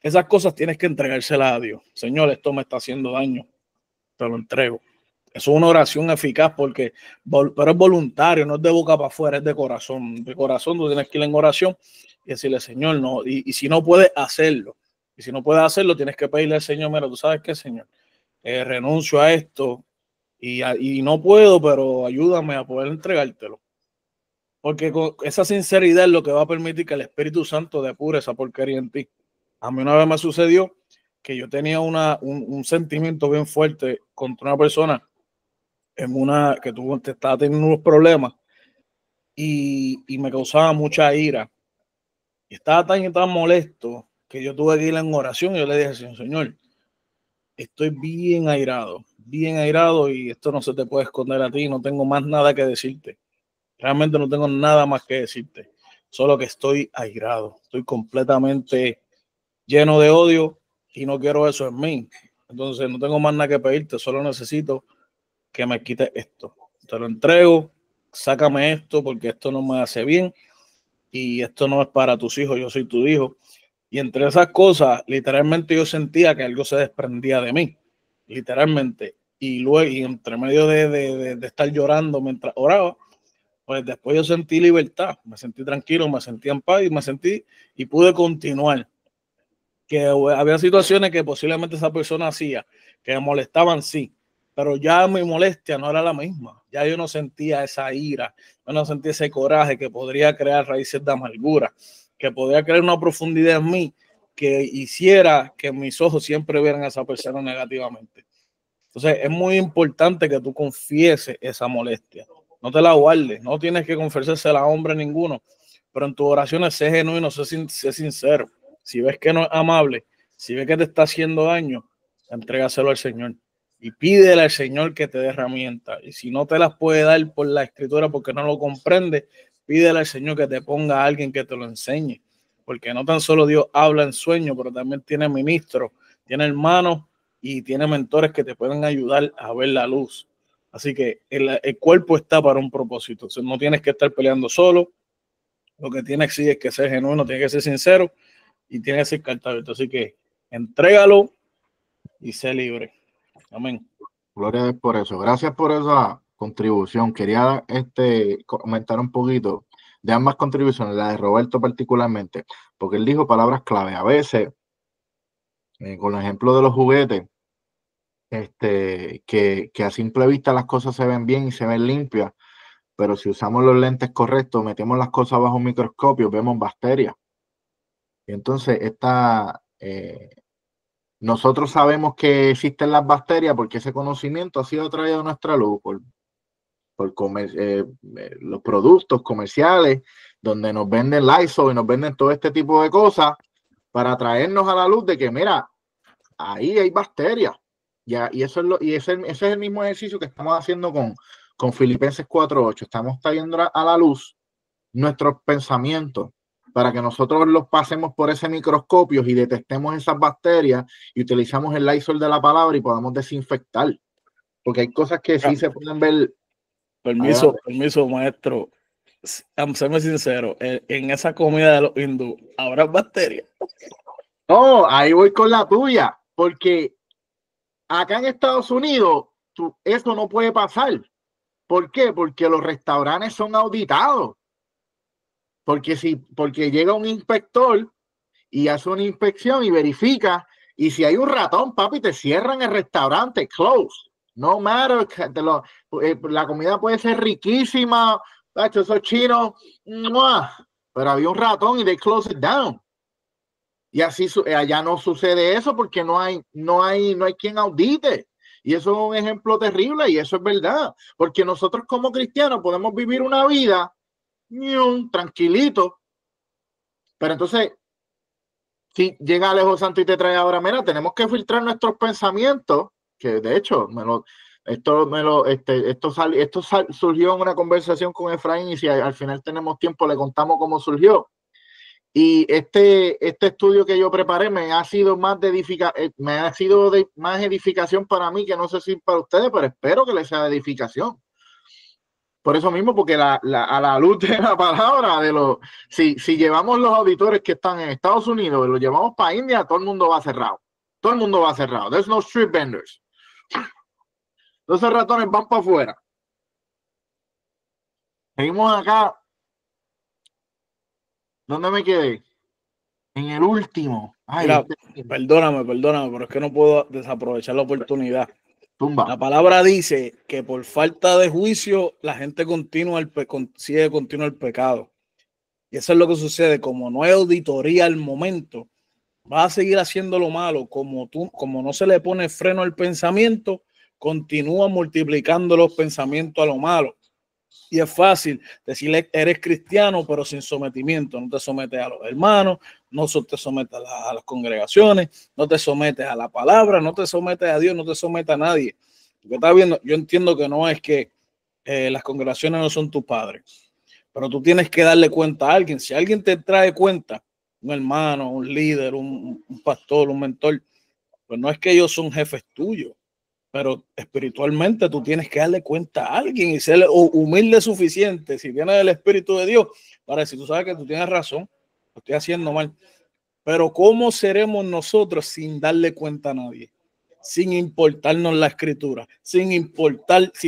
Esas cosas tienes que entregárselas a Dios. Señor, esto me está haciendo daño, te lo entrego. Eso es una oración eficaz pero es voluntario, no es de boca para afuera, es de corazón. De corazón tú tienes que ir en oración y decirle, Señor, no. Y si no puedes hacerlo, tienes que pedirle al Señor, mira, tú sabes qué, Señor, renuncio a esto y no puedo, pero ayúdame a poder entregártelo. Porque con esa sinceridad es lo que va a permitir que el Espíritu Santo depure esa porquería en ti. A mí una vez me sucedió que yo tenía un sentimiento bien fuerte contra una persona que te estaba teniendo unos problemas y me causaba mucha ira. Y estaba tan molesto que yo tuve que ir en oración y yo le dije, Señor, estoy bien airado y esto no se te puede esconder a ti, no tengo más nada que decirte. Realmente no tengo nada más que decirte, solo que estoy airado, estoy completamente lleno de odio y no quiero eso en mí. Entonces no tengo más nada que pedirte, solo necesito que me quites esto. Te lo entrego, sácame esto porque esto no me hace bien y esto no es para tus hijos, yo soy tu hijo. Y entre esas cosas, literalmente yo sentía que algo se desprendía de mí, literalmente. Y luego, y entre medio de estar llorando mientras oraba, pues después yo sentí libertad, me sentí tranquilo, me sentí en paz y pude continuar. Que había situaciones que posiblemente esa persona hacía, que me molestaban, sí, pero ya mi molestia no era la misma. Ya yo no sentía esa ira, yo no sentía ese coraje que podría crear raíces de amargura, que podría crear una profundidad en mí que hiciera que mis ojos siempre vieran a esa persona negativamente. Entonces es muy importante que tú confieses esa molestia. No te la guardes, no tienes que confesársela a hombre ninguno, pero en tus oraciones sé genuino, sé sincero. Si ves que no es amable, si ves que te está haciendo daño, entrégaselo al Señor y pídele al Señor que te dé herramientas. Y si no te las puede dar por la escritura porque no lo comprende, pídele al Señor que te ponga a alguien que te lo enseñe. Porque no tan solo Dios habla en sueño, pero también tiene ministros, tiene hermanos y tiene mentores que te pueden ayudar a ver la luz. Así que el cuerpo está para un propósito. Entonces, no tienes que estar peleando solo. Lo que tienes sí es que ser genuino, tienes que ser sincero y tienes que ser carta abierta. Así que entrégalo y sé libre. Amén. Gloria a Dios por eso. Gracias por esa contribución. Quería comentar un poquito de ambas contribuciones, la de Roberto particularmente, porque él dijo palabras clave. A veces, con el ejemplo de los juguetes, que a simple vista las cosas se ven bien y se ven limpias, pero si usamos los lentes correctos, metemos las cosas bajo un microscopio, vemos bacterias. Y entonces nosotros sabemos que existen las bacterias porque ese conocimiento ha sido traído a nuestra luz por los productos comerciales donde nos venden Lysol y nos venden todo este tipo de cosas para traernos a la luz de que, mira, ahí hay bacterias. Y ese es el mismo ejercicio que estamos haciendo con Filipenses 4:8. Estamos trayendo a la luz nuestros pensamientos para que nosotros los pasemos por ese microscopio y detectemos esas bacterias y utilizamos el Lysol de la palabra y podamos desinfectar. Porque hay cosas que sí se pueden ver. Permiso, maestro. Séme sincero, en esa comida de los hindú, ¿habrá bacterias? No, ahí voy con la tuya, porque acá en Estados Unidos eso no puede pasar. ¿Por qué? Porque los restaurantes son auditados. Porque llega un inspector y hace una inspección y verifica. Y si hay un ratón, papi, te cierran el restaurante, close. No matter, la comida puede ser riquísima, esos chinos, ¡mua! Pero había un ratón y they close it down. Y así allá no sucede eso porque no hay quien audite. Y eso es un ejemplo terrible y eso es verdad. Porque nosotros como cristianos podemos vivir una vida tranquilito. Pero entonces, si llega Alejo Santo y te trae ahora, mira, tenemos que filtrar nuestros pensamientos, que de hecho esto surgió en una conversación con Efraín y si al final tenemos tiempo le contamos cómo surgió. Y este estudio que yo preparé me ha sido más más edificación para mí, que no sé si para ustedes, pero espero que les sea de edificación. Por eso mismo, porque a la luz de la palabra, si llevamos los auditores que están en Estados Unidos y los llevamos para India, todo el mundo va cerrado. Todo el mundo va cerrado. There's no street vendors. Esos ratones van para afuera. Seguimos acá. ¿Dónde me quedé? En el último. Ay, Mira, perdóname, pero es que no puedo desaprovechar la oportunidad. Tumba. La palabra dice que por falta de juicio la gente sigue el pecado. Y eso es lo que sucede. Como no hay auditoría al momento, vas a seguir haciendo lo malo. Como no se le pone freno al pensamiento, continúa multiplicando los pensamientos a lo malo. Y es fácil decirle, eres cristiano, pero sin sometimiento. No te sometes a los hermanos, no te sometes a las congregaciones, no te sometes a la palabra, no te sometes a Dios, no te sometes a nadie. Porque estás viendo, yo entiendo que no es que las congregaciones no son tus padres, pero tú tienes que darle cuenta a alguien. Si alguien te trae cuenta, un hermano, un líder, un pastor, un mentor, pues no es que ellos son jefes tuyos, pero espiritualmente tú tienes que darle cuenta a alguien y ser humilde suficiente, si viene del Espíritu de Dios, para decir, tú sabes que tú tienes razón, lo estoy haciendo mal. Pero ¿cómo seremos nosotros sin darle cuenta a nadie? Sin importarnos la escritura, sin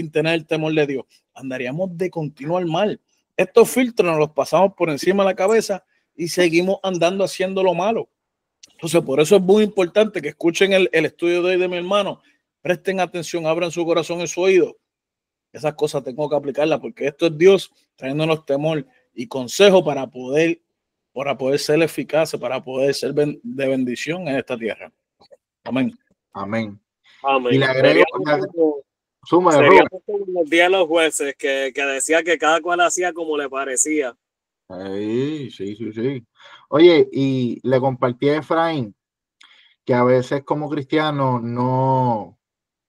tener el temor de Dios. Andaríamos de continuo mal. Estos filtros nos los pasamos por encima de la cabeza y seguimos andando haciendo lo malo. Entonces, por eso es muy importante que escuchen el estudio de hoy de mi hermano. Presten atención, abran su corazón y su oído. Esas cosas tengo que aplicarlas porque esto es Dios trayéndonos temor y consejo para poder ser eficaces, para poder ser de bendición en esta tierra. Amén. Amén. Amén. Y le agrego sería como los días de los jueces que decía que cada cual hacía como le parecía. Sí. Oye, y le compartí a Efraín que a veces como cristiano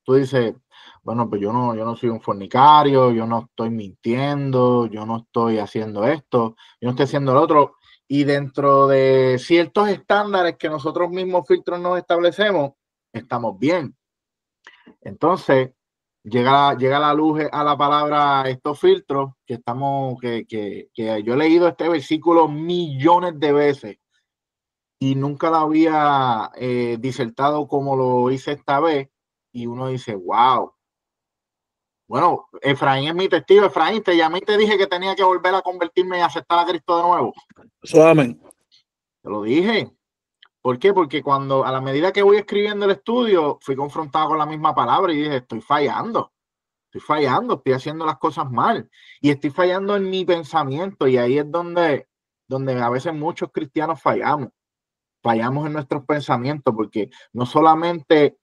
tú dices, bueno, pues yo no soy un fornicario, yo no estoy mintiendo, yo no estoy haciendo esto, yo no estoy haciendo lo otro. Y dentro de ciertos estándares que nosotros mismos filtros nos establecemos, estamos bien. Entonces, llega la luz a la palabra estos filtros que yo he leído este versículo millones de veces y nunca lo había disertado como lo hice esta vez. Y uno dice, wow. Bueno, Efraín es mi testigo. Efraín, te llamé y te dije que tenía que volver a convertirme y aceptar a Cristo de nuevo. Amén. Te lo dije. ¿Por qué? Porque a la medida que voy escribiendo el estudio, fui confrontado con la misma palabra y dije, estoy fallando, estoy haciendo las cosas mal y estoy fallando en mi pensamiento. Y ahí es donde a veces muchos cristianos fallamos en nuestros pensamientos, porque no solamente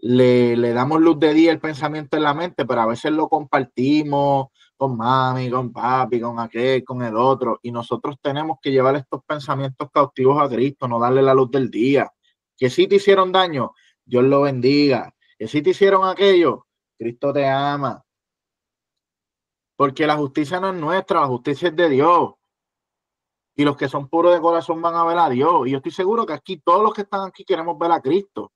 le damos luz de día el pensamiento en la mente, pero a veces lo compartimos con mami, con papi, con aquel, con el otro, y nosotros tenemos que llevar estos pensamientos cautivos a Cristo, no darle la luz del día. Que si te hicieron daño, Dios lo bendiga. Que si te hicieron aquello, Cristo te ama. Porque la justicia no es nuestra, la justicia es de Dios. Y los que son puros de corazón van a ver a Dios. Y yo estoy seguro que aquí, todos los que están aquí, queremos ver a Cristo.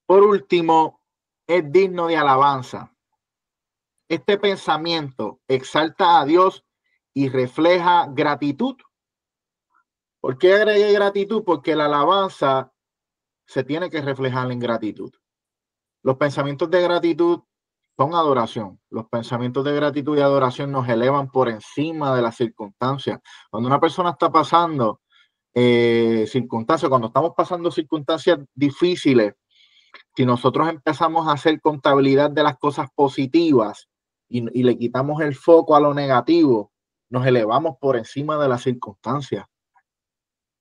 Por último, es digno de alabanza. Este pensamiento exalta a Dios y refleja gratitud. ¿Por qué agregué gratitud? Porque la alabanza se tiene que reflejar en gratitud. Los pensamientos de gratitud son adoración. Los pensamientos de gratitud y adoración nos elevan por encima de las circunstancias. Cuando una persona está pasando circunstancias, cuando estamos pasando circunstancias difíciles, si nosotros empezamos a hacer contabilidad de las cosas positivas y le quitamos el foco a lo negativo, nos elevamos por encima de las circunstancias.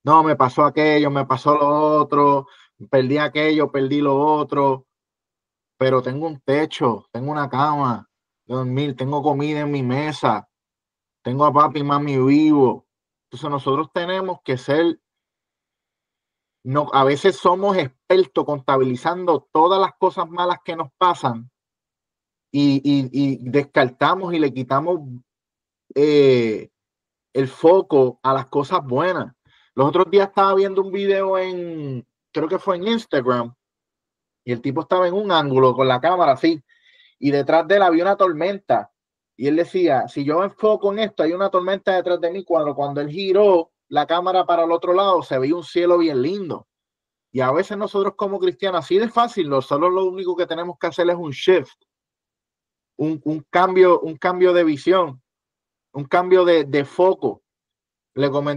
No, me pasó aquello, me pasó lo otro, perdí aquello, perdí lo otro, pero tengo un techo, tengo una cama de dormir, tengo comida en mi mesa, tengo a papi y mami vivo. Entonces nosotros tenemos que ser, no, a veces somos expertos contabilizando todas las cosas malas que nos pasan y descartamos y le quitamos el foco a las cosas buenas. Los otros días estaba viendo un video creo que fue en Instagram, y el tipo estaba en un ángulo con la cámara así, y detrás de él había una tormenta. Y él decía, si yo enfoco en esto, hay una tormenta detrás de mí. Cuando él giró la cámara para el otro lado, se veía un cielo bien lindo. Y a veces nosotros como cristianos, así de fácil, solo lo único que tenemos que hacer es un shift, un cambio de visión, un cambio de foco.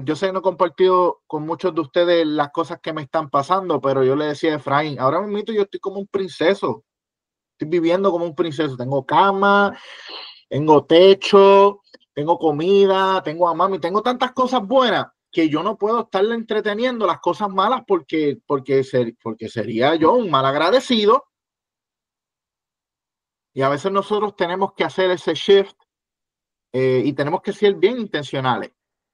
Yo sé que no he compartido con muchos de ustedes las cosas que me están pasando, pero yo le decía a Efraín, ahora mismo yo estoy como un princeso, estoy viviendo como un princeso, tengo cama, tengo techo, tengo comida, tengo a mami, tengo tantas cosas buenas que yo no puedo estarle entreteniendo las cosas malas porque sería yo un mal agradecido. Y a veces nosotros tenemos que hacer ese shift y tenemos que ser bien intencionales.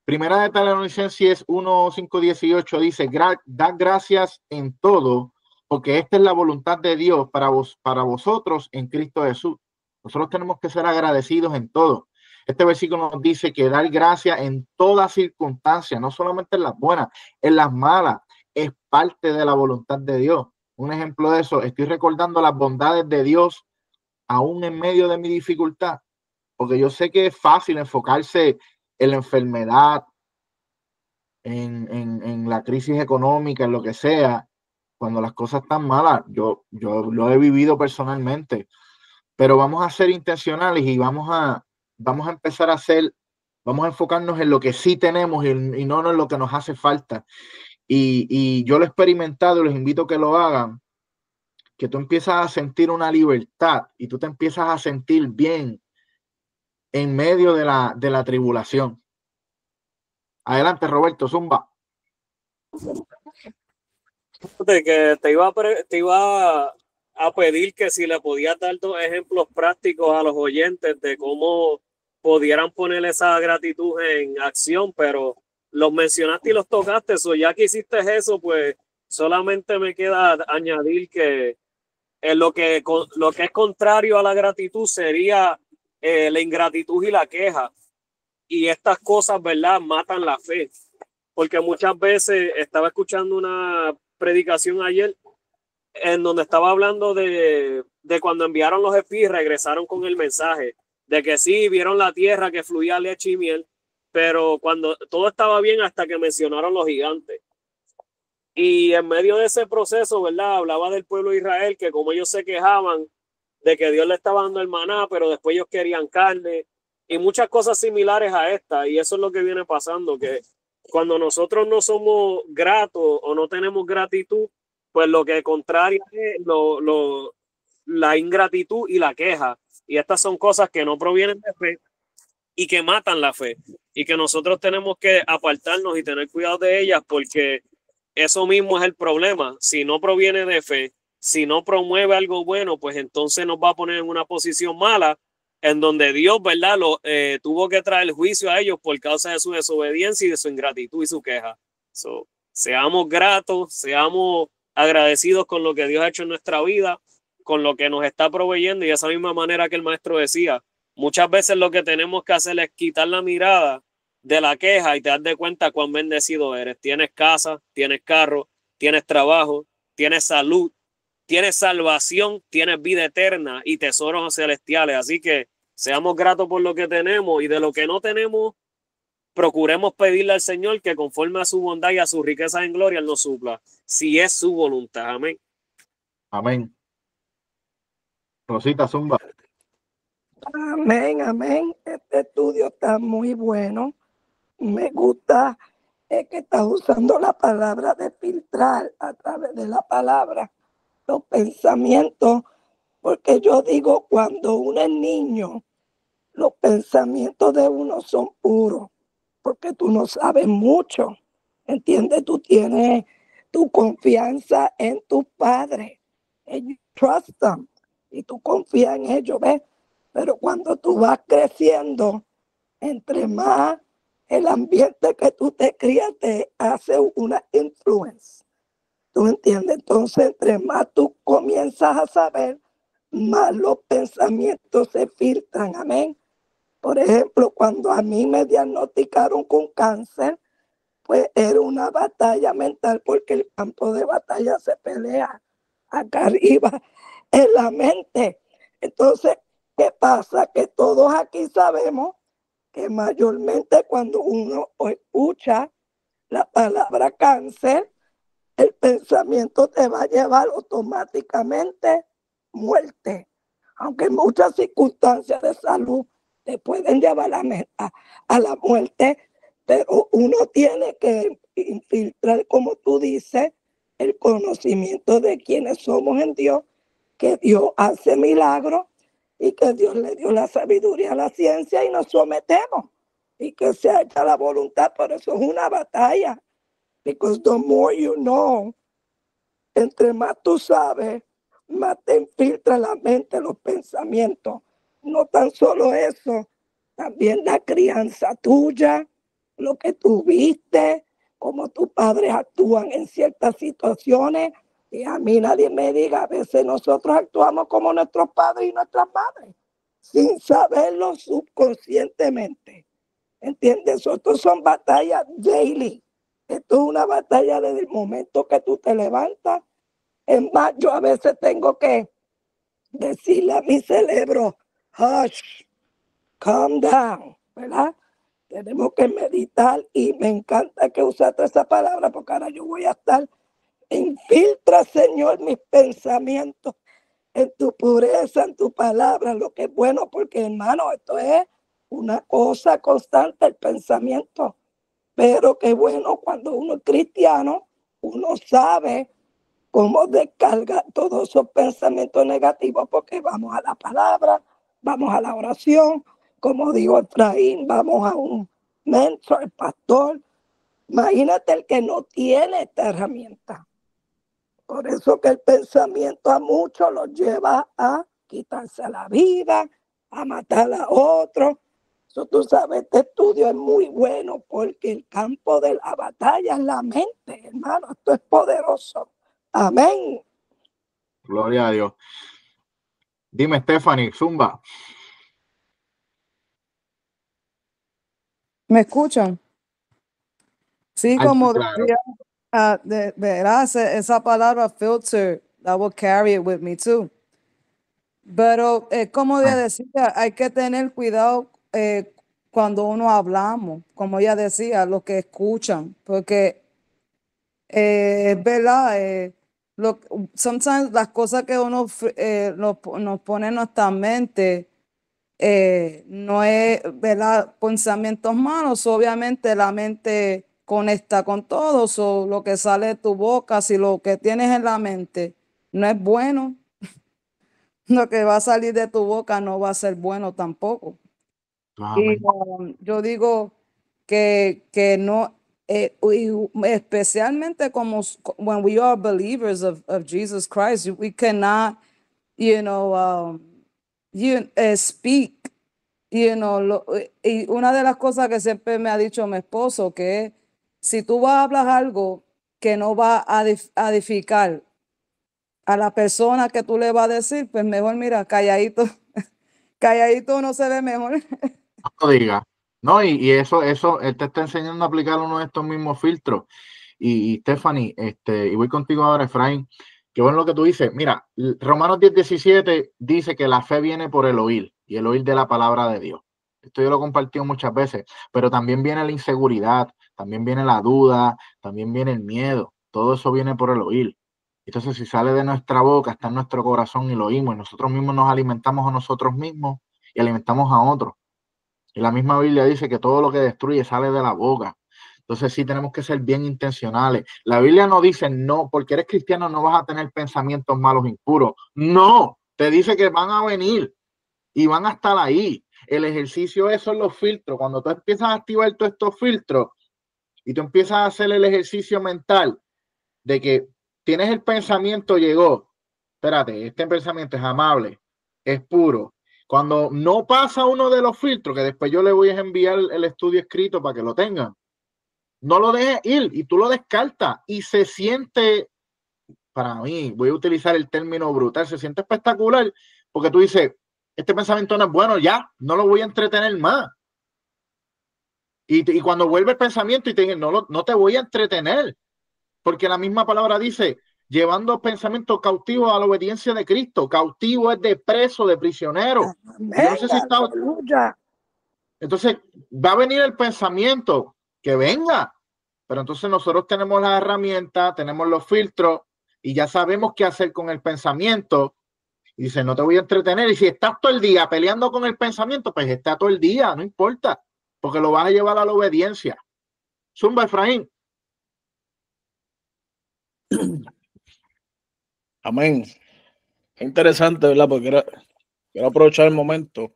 Primera de Tesalonicenses 1:5-18 dice, dad gracias en todo, porque esta es la voluntad de Dios para vosotros en Cristo Jesús. Nosotros tenemos que ser agradecidos en todo. Este versículo nos dice que dar gracias en todas circunstancias, no solamente en las buenas, en las malas, es parte de la voluntad de Dios. Un ejemplo de eso, estoy recordando las bondades de Dios aún en medio de mi dificultad, porque yo sé que es fácil enfocarse en la enfermedad, en la crisis económica, en lo que sea, cuando las cosas están malas. Yo lo he vivido personalmente, pero vamos a ser intencionales y vamos a empezar vamos a enfocarnos en lo que sí tenemos y no en lo que nos hace falta. Y yo lo he experimentado y les invito a que lo hagan, que tú empiezas a sentir una libertad y tú te empiezas a sentir bien en medio de la tribulación. Adelante, Roberto, zumba. Que te iba a pedir que si le podías dar 2 ejemplos prácticos a los oyentes de cómo pudieran poner esa gratitud en acción, pero los mencionaste y los tocaste, ya que hiciste eso, pues solamente me queda añadir que lo que es contrario a la gratitud sería la ingratitud y la queja. Y estas cosas, ¿verdad?, matan la fe. Porque muchas veces estaba escuchando una predicación ayer en donde estaba hablando de cuando enviaron los espías, regresaron con el mensaje de que sí, vieron la tierra que fluía leche y miel, pero cuando todo estaba bien hasta que mencionaron los gigantes. Y en medio de ese proceso, ¿verdad?, hablaba del pueblo de Israel, que como ellos se quejaban de que Dios le estaba dando el maná, pero después ellos querían carne y muchas cosas similares a esta. Y eso es lo que viene pasando, que cuando nosotros no somos gratos o no tenemos gratitud, pues lo que contraria es la ingratitud y la queja. Y estas son cosas que no provienen de fe y que matan la fe. Y que nosotros tenemos que apartarnos y tener cuidado de ellas, porque eso mismo es el problema. Si no proviene de fe, si no promueve algo bueno, pues entonces nos va a poner en una posición mala, en donde Dios, ¿verdad?, tuvo que traer el juicio a ellos por causa de su desobediencia y de su ingratitud y su queja. Seamos gratos, seamos agradecidos con lo que Dios ha hecho en nuestra vida, con lo que nos está proveyendo, y de esa misma manera que el maestro decía, muchas veces lo que tenemos que hacer es quitar la mirada de la queja y te das de cuenta cuán bendecido eres. Tienes casa, tienes carro, tienes trabajo, tienes salud, tienes salvación, tienes vida eterna y tesoros celestiales. Así que seamos gratos por lo que tenemos, y de lo que no tenemos, procuremos pedirle al Señor que conforme a su bondad y a su riqueza en gloria, Él nos supla, si es su voluntad. Amén. Amén. Rosita, zumba. Amén, amén. Este estudio está muy bueno. Me gusta que estás usando la palabra de filtrar a través de la palabra los pensamientos, porque yo digo, cuando uno es niño, los pensamientos de uno son puros, porque tú no sabes mucho, ¿entiendes? Tú tienes tu confianza en tus padres, and you trust them, y tú confías en ellos, ¿ves? Pero cuando tú vas creciendo, entre más el ambiente que tú te crías te hace una influencia, ¿tú entiendes? Entonces, entre más tú comienzas a saber, más los pensamientos se filtran, amén. Por ejemplo, cuando a mí me diagnosticaron con cáncer, pues era una batalla mental, porque el campo de batalla se pelea acá arriba en la mente. Entonces, ¿qué pasa? Que todos aquí sabemos que mayormente cuando uno escucha la palabra cáncer, el pensamiento te va a llevar automáticamente muerte. Aunque en muchas circunstancias de salud te pueden llevar a la muerte, pero uno tiene que infiltrar, como tú dices, el conocimiento de quiénes somos en Dios, que Dios hace milagros y que Dios le dio la sabiduría a la ciencia y nos sometemos y que se haga la voluntad. Por eso es una batalla. Because the more you know, entre más tú sabes, más te infiltra la mente, los pensamientos. No tan solo eso, también la crianza tuya, lo que tú viste, cómo tus padres actúan en ciertas situaciones. Y a mí nadie me diga, a veces nosotros actuamos como nuestros padres y nuestras madres, sin saberlo subconscientemente. ¿Entiendes? Estos son batallas daily. Esto es una batalla desde el momento que tú te levantas. Es más, yo a veces tengo que decirle a mi cerebro, hush, calm down, ¿verdad? Tenemos que meditar y me encanta que usaste esa palabra, porque ahora yo voy a estar, infiltra, Señor, mis pensamientos en tu pureza, en tu palabra, lo que es bueno, porque hermano, esto es una cosa constante, el pensamiento. Pero qué bueno cuando uno es cristiano, uno sabe cómo descargar todos esos pensamientos negativos, porque vamos a la palabra, vamos a la oración, como dijo Efraín, vamos a un mentor, pastor. Imagínate el que no tiene esta herramienta. Por eso que el pensamiento a muchos los lleva a quitarse la vida, a matar a otros. Eso tú sabes, este estudio es muy bueno porque el campo de la batalla es la mente, hermano. Esto es poderoso. Amén. Gloria a Dios. Dime, Stephanie, zumba. ¿Me escuchan? Sí, Alto y como claro. decía, verás, esa palabra filter, I will carry it with me too. Pero como ella decía, hay que tener cuidado cuando uno hablamos, como ella decía, los que escuchan, porque es verdad, sometimes las cosas que uno nos pone en nuestra mente no es, ¿verdad? Pensamientos malos, obviamente la mente conecta con todo, so, lo que sale de tu boca, si lo que tienes en la mente no es bueno, lo que va a salir de tu boca no va a ser bueno tampoco. Amén. Y yo digo que no, especialmente como when we are believers of Jesus Christ, we cannot, speak. Y una de las cosas que siempre me ha dicho mi esposo, que es, si tú vas a hablar algo que no va a edificar a la persona que tú le vas a decir, pues mejor mira, calladito, calladito no se ve mejor. No lo diga. No, y eso, él te está enseñando a aplicar uno de estos mismos filtros. Y Stephanie, y voy contigo ahora, Efraín. Qué bueno lo que tú dices. Mira, Romanos 10:17 dice que la fe viene por el oír, y el oír de la palabra de Dios. Esto yo lo he compartido muchas veces, pero también viene la inseguridad, también viene la duda, también viene el miedo. Todo eso viene por el oír. Entonces, si sale de nuestra boca, está en nuestro corazón y lo oímos, y nosotros mismos nos alimentamos a nosotros mismos y alimentamos a otros. Y la misma Biblia dice que todo lo que destruye sale de la boca. Entonces sí tenemos que ser bien intencionales. La Biblia no dice, no, porque eres cristiano no vas a tener pensamientos malos impuros. No, te dice que van a venir y van a estar ahí. El ejercicio, eso son los filtros. Cuando tú empiezas a activar todos estos filtros y tú empiezas a hacer el ejercicio mental de que tienes el pensamiento, llegó, espérate, este pensamiento es amable, es puro. Cuando no pasa uno de los filtros, que después yo le voy a enviar el estudio escrito para que lo tengan, no lo dejes ir y tú lo descartas y se siente, para mí, voy a utilizar el término brutal, se siente espectacular porque tú dices, este pensamiento no es bueno, ya, no lo voy a entretener más. Y cuando vuelve el pensamiento y te dicen, no te voy a entretener, porque la misma palabra dice, llevando pensamientos cautivos a la obediencia de Cristo. Cautivo es de preso, de prisionero. Amén, Yo no sé si está... aleluya. Entonces, va a venir el pensamiento, que venga. Pero entonces nosotros tenemos las herramientas, tenemos los filtros y ya sabemos qué hacer con el pensamiento. Y dice, no te voy a entretener. Y si estás todo el día peleando con el pensamiento, pues está todo el día, no importa, porque lo vas a llevar a la obediencia. Zumba, Efraín. Amén. Es interesante, ¿verdad? Porque quiero aprovechar el momento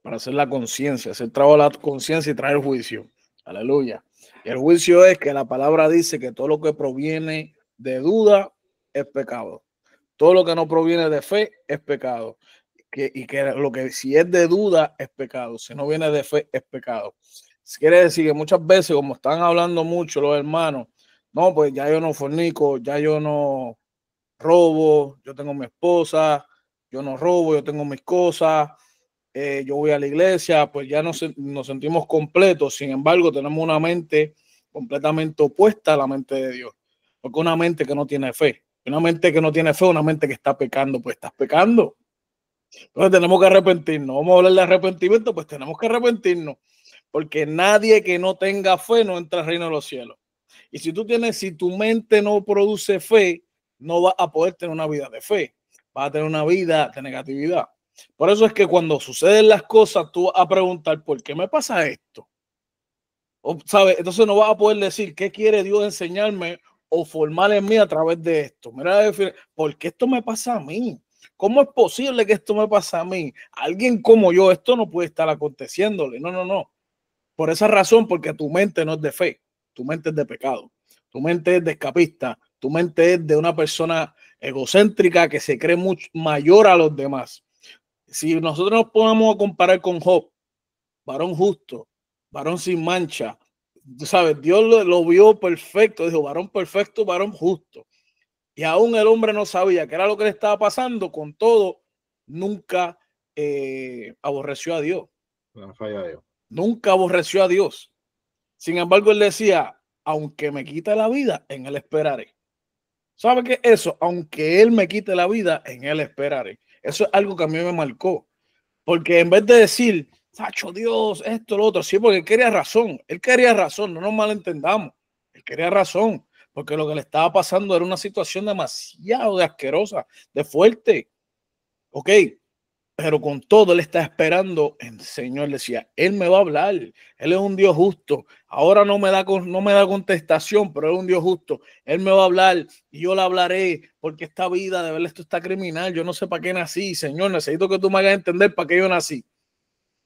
para hacer la conciencia, hacer trabajo de la conciencia y traer juicio. Aleluya. Y el juicio es que la palabra dice que todo lo que proviene de duda es pecado. Todo lo que no proviene de fe es pecado. Y que lo que si es de duda es pecado. Si no viene de fe es pecado. Quiere decir que muchas veces, como están hablando mucho los hermanos, no, pues ya yo no fornico, ya yo no robo, yo tengo mi esposa, yo no robo, yo tengo mis cosas, yo voy a la iglesia, pues ya nos sentimos completos. Sin embargo, tenemos una mente completamente opuesta a la mente de Dios, porque una mente que no tiene fe, una mente que no tiene fe, una mente que está pecando, pues estás pecando. Entonces tenemos que arrepentirnos. Vamos a hablar de arrepentimiento, pues tenemos que arrepentirnos, porque nadie que no tenga fe no entra al reino de los cielos. Y si tu mente no produce fe, no vas a poder tener una vida de fe, vas a tener una vida de negatividad. Por eso es que cuando suceden las cosas, tú vas a preguntar, ¿por qué me pasa esto? ¿Sabes? Entonces no vas a poder decir, ¿qué quiere Dios enseñarme o formar en mí a través de esto? Mira, ¿por qué esto me pasa a mí? ¿Cómo es posible que esto me pase a mí? Alguien como yo, esto no puede estar aconteciéndole. No. Por esa razón, porque tu mente no es de fe, tu mente es de pecado, tu mente es de escapista, tu mente es de una persona egocéntrica que se cree mucho mayor a los demás. Si nosotros nos ponemos a comparar con Job, varón justo, varón sin mancha, tú sabes, Dios lo vio perfecto, dijo varón perfecto, varón justo. Y aún el hombre no sabía qué era lo que le estaba pasando, con todo, nunca aborreció a Dios. No falla Dios. Nunca aborreció a Dios. Sin embargo, él decía, aunque me quite la vida, en él esperaré. ¿Sabe qué es eso? Aunque él me quite la vida, en él esperaré. Eso es algo que a mí me marcó. Porque en vez de decir, Sacho Dios, esto, lo otro, sí, porque él quería razón, no nos malentendamos. Él quería razón, porque lo que le estaba pasando era una situación demasiado asquerosa, de fuerte. Ok, pero con todo él está esperando el Señor. Decía, él me va a hablar, él es un Dios justo. Ahora no me da contestación, pero es un Dios justo. Él me va a hablar y yo le hablaré, porque esta vida, de verdad, esto está criminal. Yo no sé para qué nací, Señor, necesito que tú me hagas entender para qué yo nací.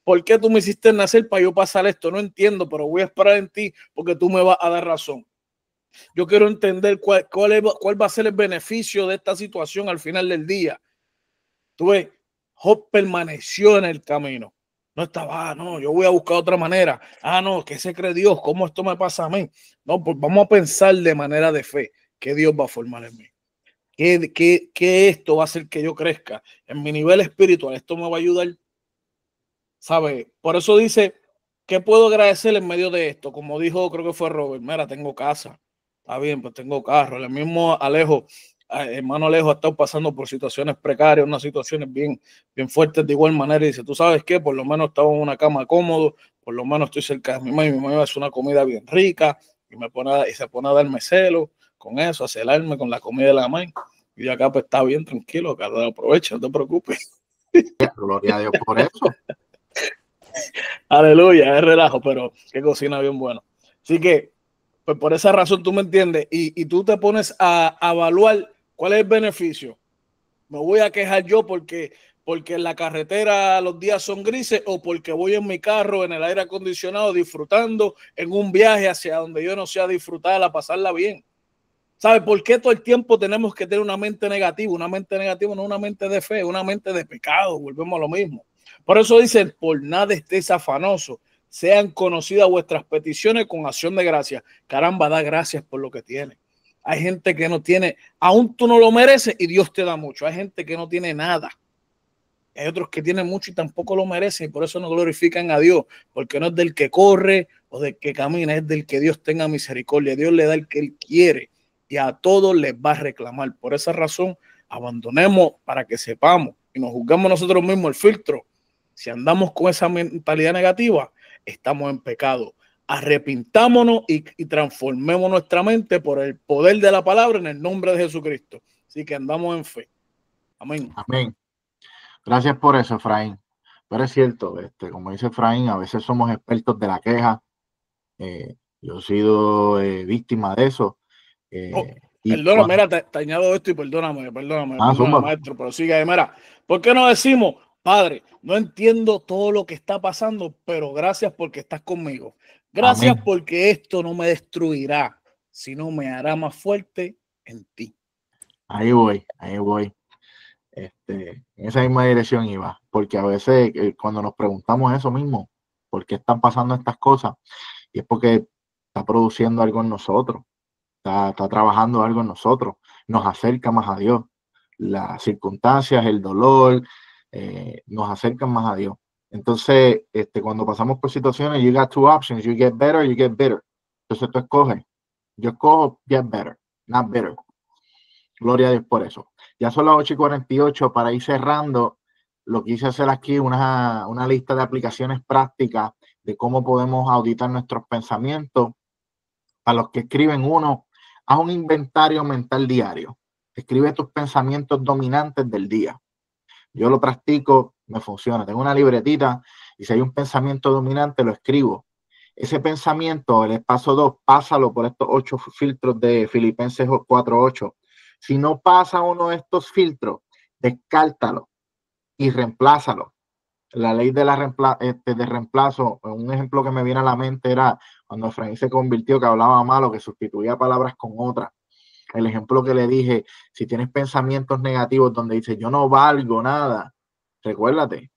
¿Por qué tú me hiciste nacer para yo pasar esto? No entiendo, pero voy a esperar en ti porque tú me vas a dar razón. Yo quiero entender cuál va a ser el beneficio de esta situación al final del día. Tú ves, Job permaneció en el camino. No estaba, no, yo voy a buscar otra manera. No, ¿qué se cree Dios? ¿Cómo esto me pasa a mí? No, pues vamos a pensar de manera de fe que Dios va a formar en mí. Que esto va a hacer que yo crezca en mi nivel espiritual. Esto me va a ayudar. ¿Sabe? Por eso dice, ¿qué puedo agradecer en medio de esto? Como dijo, creo que fue Robert, mira, tengo casa. Está bien, pues tengo carro. El mismo Alejo, hermano Alejo, ha estado pasando por situaciones precarias, unas situaciones bien fuertes de igual manera. Y dice, ¿tú sabes qué? Por lo menos estaba en una cama cómodo, por lo menos estoy cerca de mi mamá y mi mamá hace una comida bien rica y se pone a darme celo con eso, a celarme con la comida de la mamá. Y acá pues está bien, tranquilo, acá aprovecha, no te preocupes. Gloria a Dios por eso. Aleluya, es relajo, pero qué cocina bien bueno. Así que, pues por esa razón tú me entiendes y tú te pones a evaluar cuál es el beneficio. Me voy a quejar yo porque en la carretera los días son grises o porque voy en mi carro en el aire acondicionado disfrutando en un viaje hacia donde yo no sea disfrutarla, pasarla bien. ¿Sabes por qué todo el tiempo tenemos que tener una mente negativa? Una mente negativa no es una mente de fe, una mente de pecado, volvemos a lo mismo. Por eso dicen, por nada estés afanoso, sean conocidas vuestras peticiones con acción de gracias. Caramba, da gracias por lo que tiene. Hay gente que no tiene, aún tú no lo mereces y Dios te da mucho. Hay gente que no tiene nada. Hay otros que tienen mucho y tampoco lo merecen y por eso no glorifican a Dios, porque no es del que corre o del que camina, es del que Dios tenga misericordia. Dios le da el que Él quiere y a todos les va a reclamar. Por esa razón, abandonemos para que sepamos y nos juzgamos nosotros mismos el filtro. Si andamos con esa mentalidad negativa, estamos en pecado. Arrepintámonos y transformemos nuestra mente por el poder de la palabra en el nombre de Jesucristo. Así que andamos en fe. Amén. Amén. Gracias por eso, Efraín. Pero es cierto, como dice Efraín, a veces somos expertos de la queja. Yo he sido víctima de eso. Perdóname, mira, te añado esto y perdóname, maestro, pero sigue, mira, ¿por qué no decimos, Padre, no entiendo todo lo que está pasando, pero gracias porque estás conmigo? Gracias Amén. Porque esto no me destruirá, sino me hará más fuerte en ti. Ahí voy. En esa misma dirección iba, porque a veces cuando nos preguntamos eso mismo, ¿por qué están pasando estas cosas? Y es porque está produciendo algo en nosotros. Está trabajando algo en nosotros, nos acerca más a Dios. Las circunstancias, el dolor, nos acercan más a Dios. Entonces, cuando pasamos por situaciones, you got two options, you get better, you get bitter. Entonces tú escoges. Yo escojo get better, not bitter. Gloria a Dios por eso. Ya son las 8:48. Para ir cerrando, lo quise hacer aquí una lista de aplicaciones prácticas de cómo podemos auditar nuestros pensamientos. Para los que escriben, haz un inventario mental diario. Escribe tus pensamientos dominantes del día. Yo lo practico, me funciona. Tengo una libretita y si hay un pensamiento dominante, lo escribo. Ese pensamiento, el paso 2, pásalo por estos 8 filtros de Filipenses 4:8. Si no pasa uno de estos filtros, descártalo y reemplázalo. La ley de reemplazo, un ejemplo que me viene a la mente era cuando Efraín se convirtió, que hablaba malo, que sustituía palabras con otras. El ejemplo que le dije, si tienes pensamientos negativos donde dices, yo no valgo nada, recuérdate,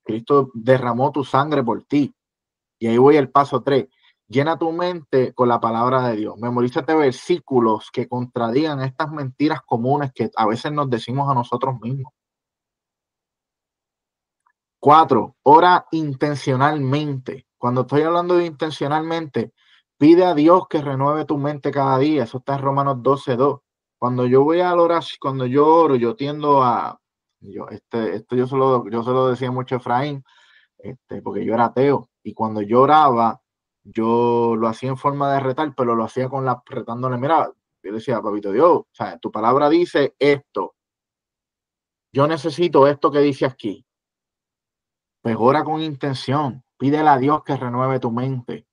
Cristo derramó tu sangre por ti. Y ahí voy al paso 3. Llena tu mente con la palabra de Dios. Memorízate versículos que contradigan estas mentiras comunes que a veces nos decimos a nosotros mismos. 4, ora intencionalmente. Cuando estoy hablando de intencionalmente, pide a Dios que renueve tu mente cada día. Eso está en Romanos 12:2. Cuando yo voy a orar, cuando yo oro, yo tiendo a... yo se lo decía mucho a Efraín, porque yo era ateo. Y cuando yo oraba, yo lo hacía en forma de retar, pero lo hacía retándole, mira, yo decía, papito Dios, o sea, tu palabra dice esto. Yo necesito esto que dice aquí. Pues ora con intención, pídele a Dios que renueve tu mente.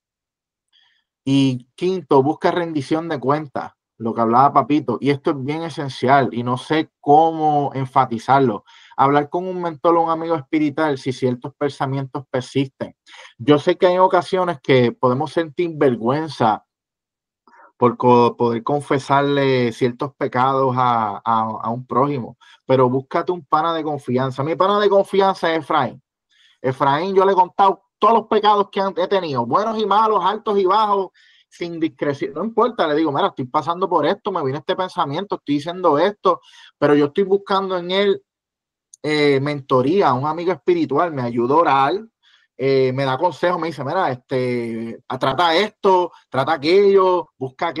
Y 5, busca rendición de cuentas, lo que hablaba Papito, y esto es bien esencial y no sé cómo enfatizarlo. Hablar con un mentor o un amigo espiritual si ciertos pensamientos persisten. Yo sé que hay ocasiones que podemos sentir vergüenza por poder confesarle ciertos pecados a un prójimo, pero búscate un pana de confianza. Mi pana de confianza es Efraín. Efraín, yo le he contado todos los pecados que he tenido, buenos y malos, altos y bajos, sin discreción. No importa, le digo, mira, estoy pasando por esto, me viene este pensamiento, estoy diciendo esto, pero yo estoy buscando en él mentoría, un amigo espiritual, me ayuda a orar, me da consejos, me dice, mira, trata esto, trata aquello, busca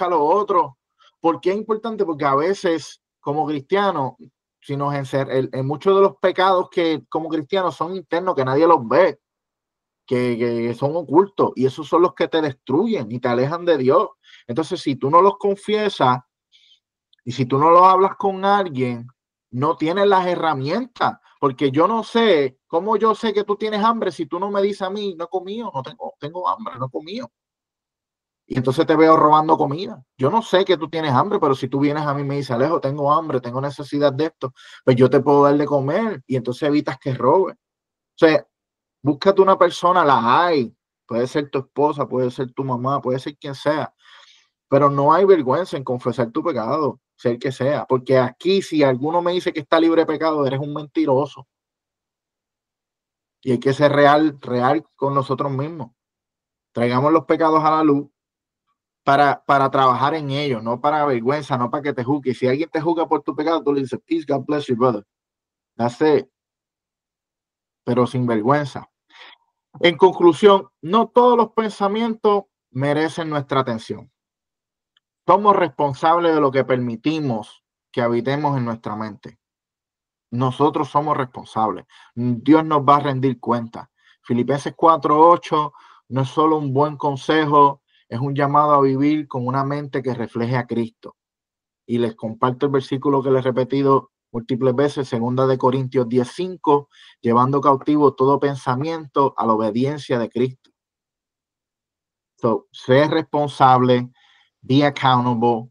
lo otro. ¿Por qué es importante? Porque a veces, como cristianos, si nos en muchos de los pecados que como cristianos son internos, que nadie los ve, que son ocultos, y esos son los que te destruyen y te alejan de Dios. Entonces, si tú no los confiesas, Y si tú no lo hablas con alguien, no tienes las herramientas, porque yo no sé, ¿cómo yo sé que tú tienes hambre si tú no me dices a mí, no he comido, no tengo hambre, no he comido? Y entonces te veo robando comida. Yo no sé que tú tienes hambre, pero si tú vienes a mí y me dices, Alejo, tengo hambre, tengo necesidad de esto, pues yo te puedo dar de comer y entonces evitas que robe. O sea, búscate una persona, la hay. Puede ser tu esposa, puede ser tu mamá, puede ser quien sea. Pero no hay vergüenza en confesar tu pecado, sea el que sea. Porque aquí, si alguno me dice que está libre de pecado, eres un mentiroso. Y hay que ser real con nosotros mismos. Traigamos los pecados a la luz para trabajar en ellos, no para vergüenza, no para que te juzgue. Si alguien te juzga por tu pecado, tú le dices, peace, God bless you, brother. That's it. Pero sin vergüenza. En conclusión, no todos los pensamientos merecen nuestra atención. Somos responsables de lo que permitimos que habitemos en nuestra mente. Nosotros somos responsables. Dios nos va a rendir cuenta. Filipenses 4:8 no es solo un buen consejo, es un llamado a vivir con una mente que refleje a Cristo. Y les comparto el versículo que les he repetido múltiples veces, 2 Corintios 10:5, llevando cautivo todo pensamiento a la obediencia de Cristo. So, sé responsable, be accountable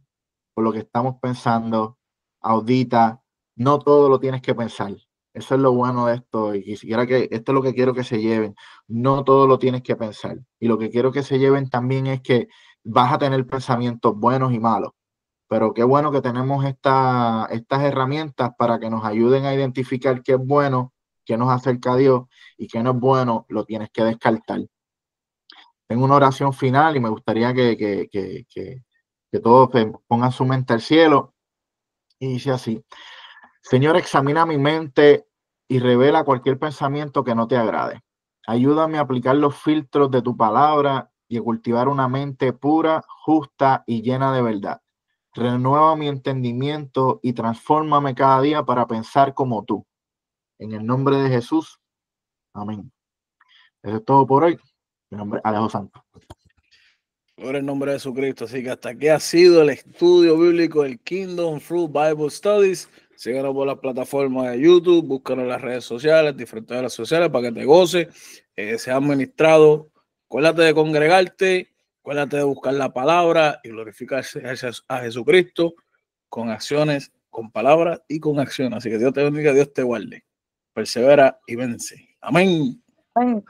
por lo que estamos pensando, audita, no todo lo tienes que pensar. Eso es lo bueno de esto y quisiera que esto es lo que quiero que se lleven. No todo lo tienes que pensar. Y lo que quiero que se lleven también es que vas a tener pensamientos buenos y malos. Pero qué bueno que tenemos estas herramientas para que nos ayuden a identificar qué es bueno, qué nos acerca a Dios y qué no es bueno, lo tienes que descartar. Tengo una oración final y me gustaría que todos pongan su mente al cielo y dice así: Señor, examina mi mente y revela cualquier pensamiento que no te agrade. Ayúdame a aplicar los filtros de tu palabra y a cultivar una mente pura, justa y llena de verdad. Renueva mi entendimiento y transfórmame cada día para pensar como tú. En el nombre de Jesús. Amén. Eso es todo por hoy. Mi nombre es Alejo Santos. Por el nombre de Jesucristo. Así que hasta aquí ha sido el estudio bíblico del Kingdom Fruit Bible Studies. Síganos por las plataformas de YouTube, búscanos en las redes sociales, diferentes redes sociales para que te goces, seas administrado. Acuérdate de congregarte, acuérdate de buscar la palabra y glorificar a Jesucristo con acciones, con palabras y con acciones. Así que Dios te bendiga, Dios te guarde. Persevera y vence. Amén. Amén.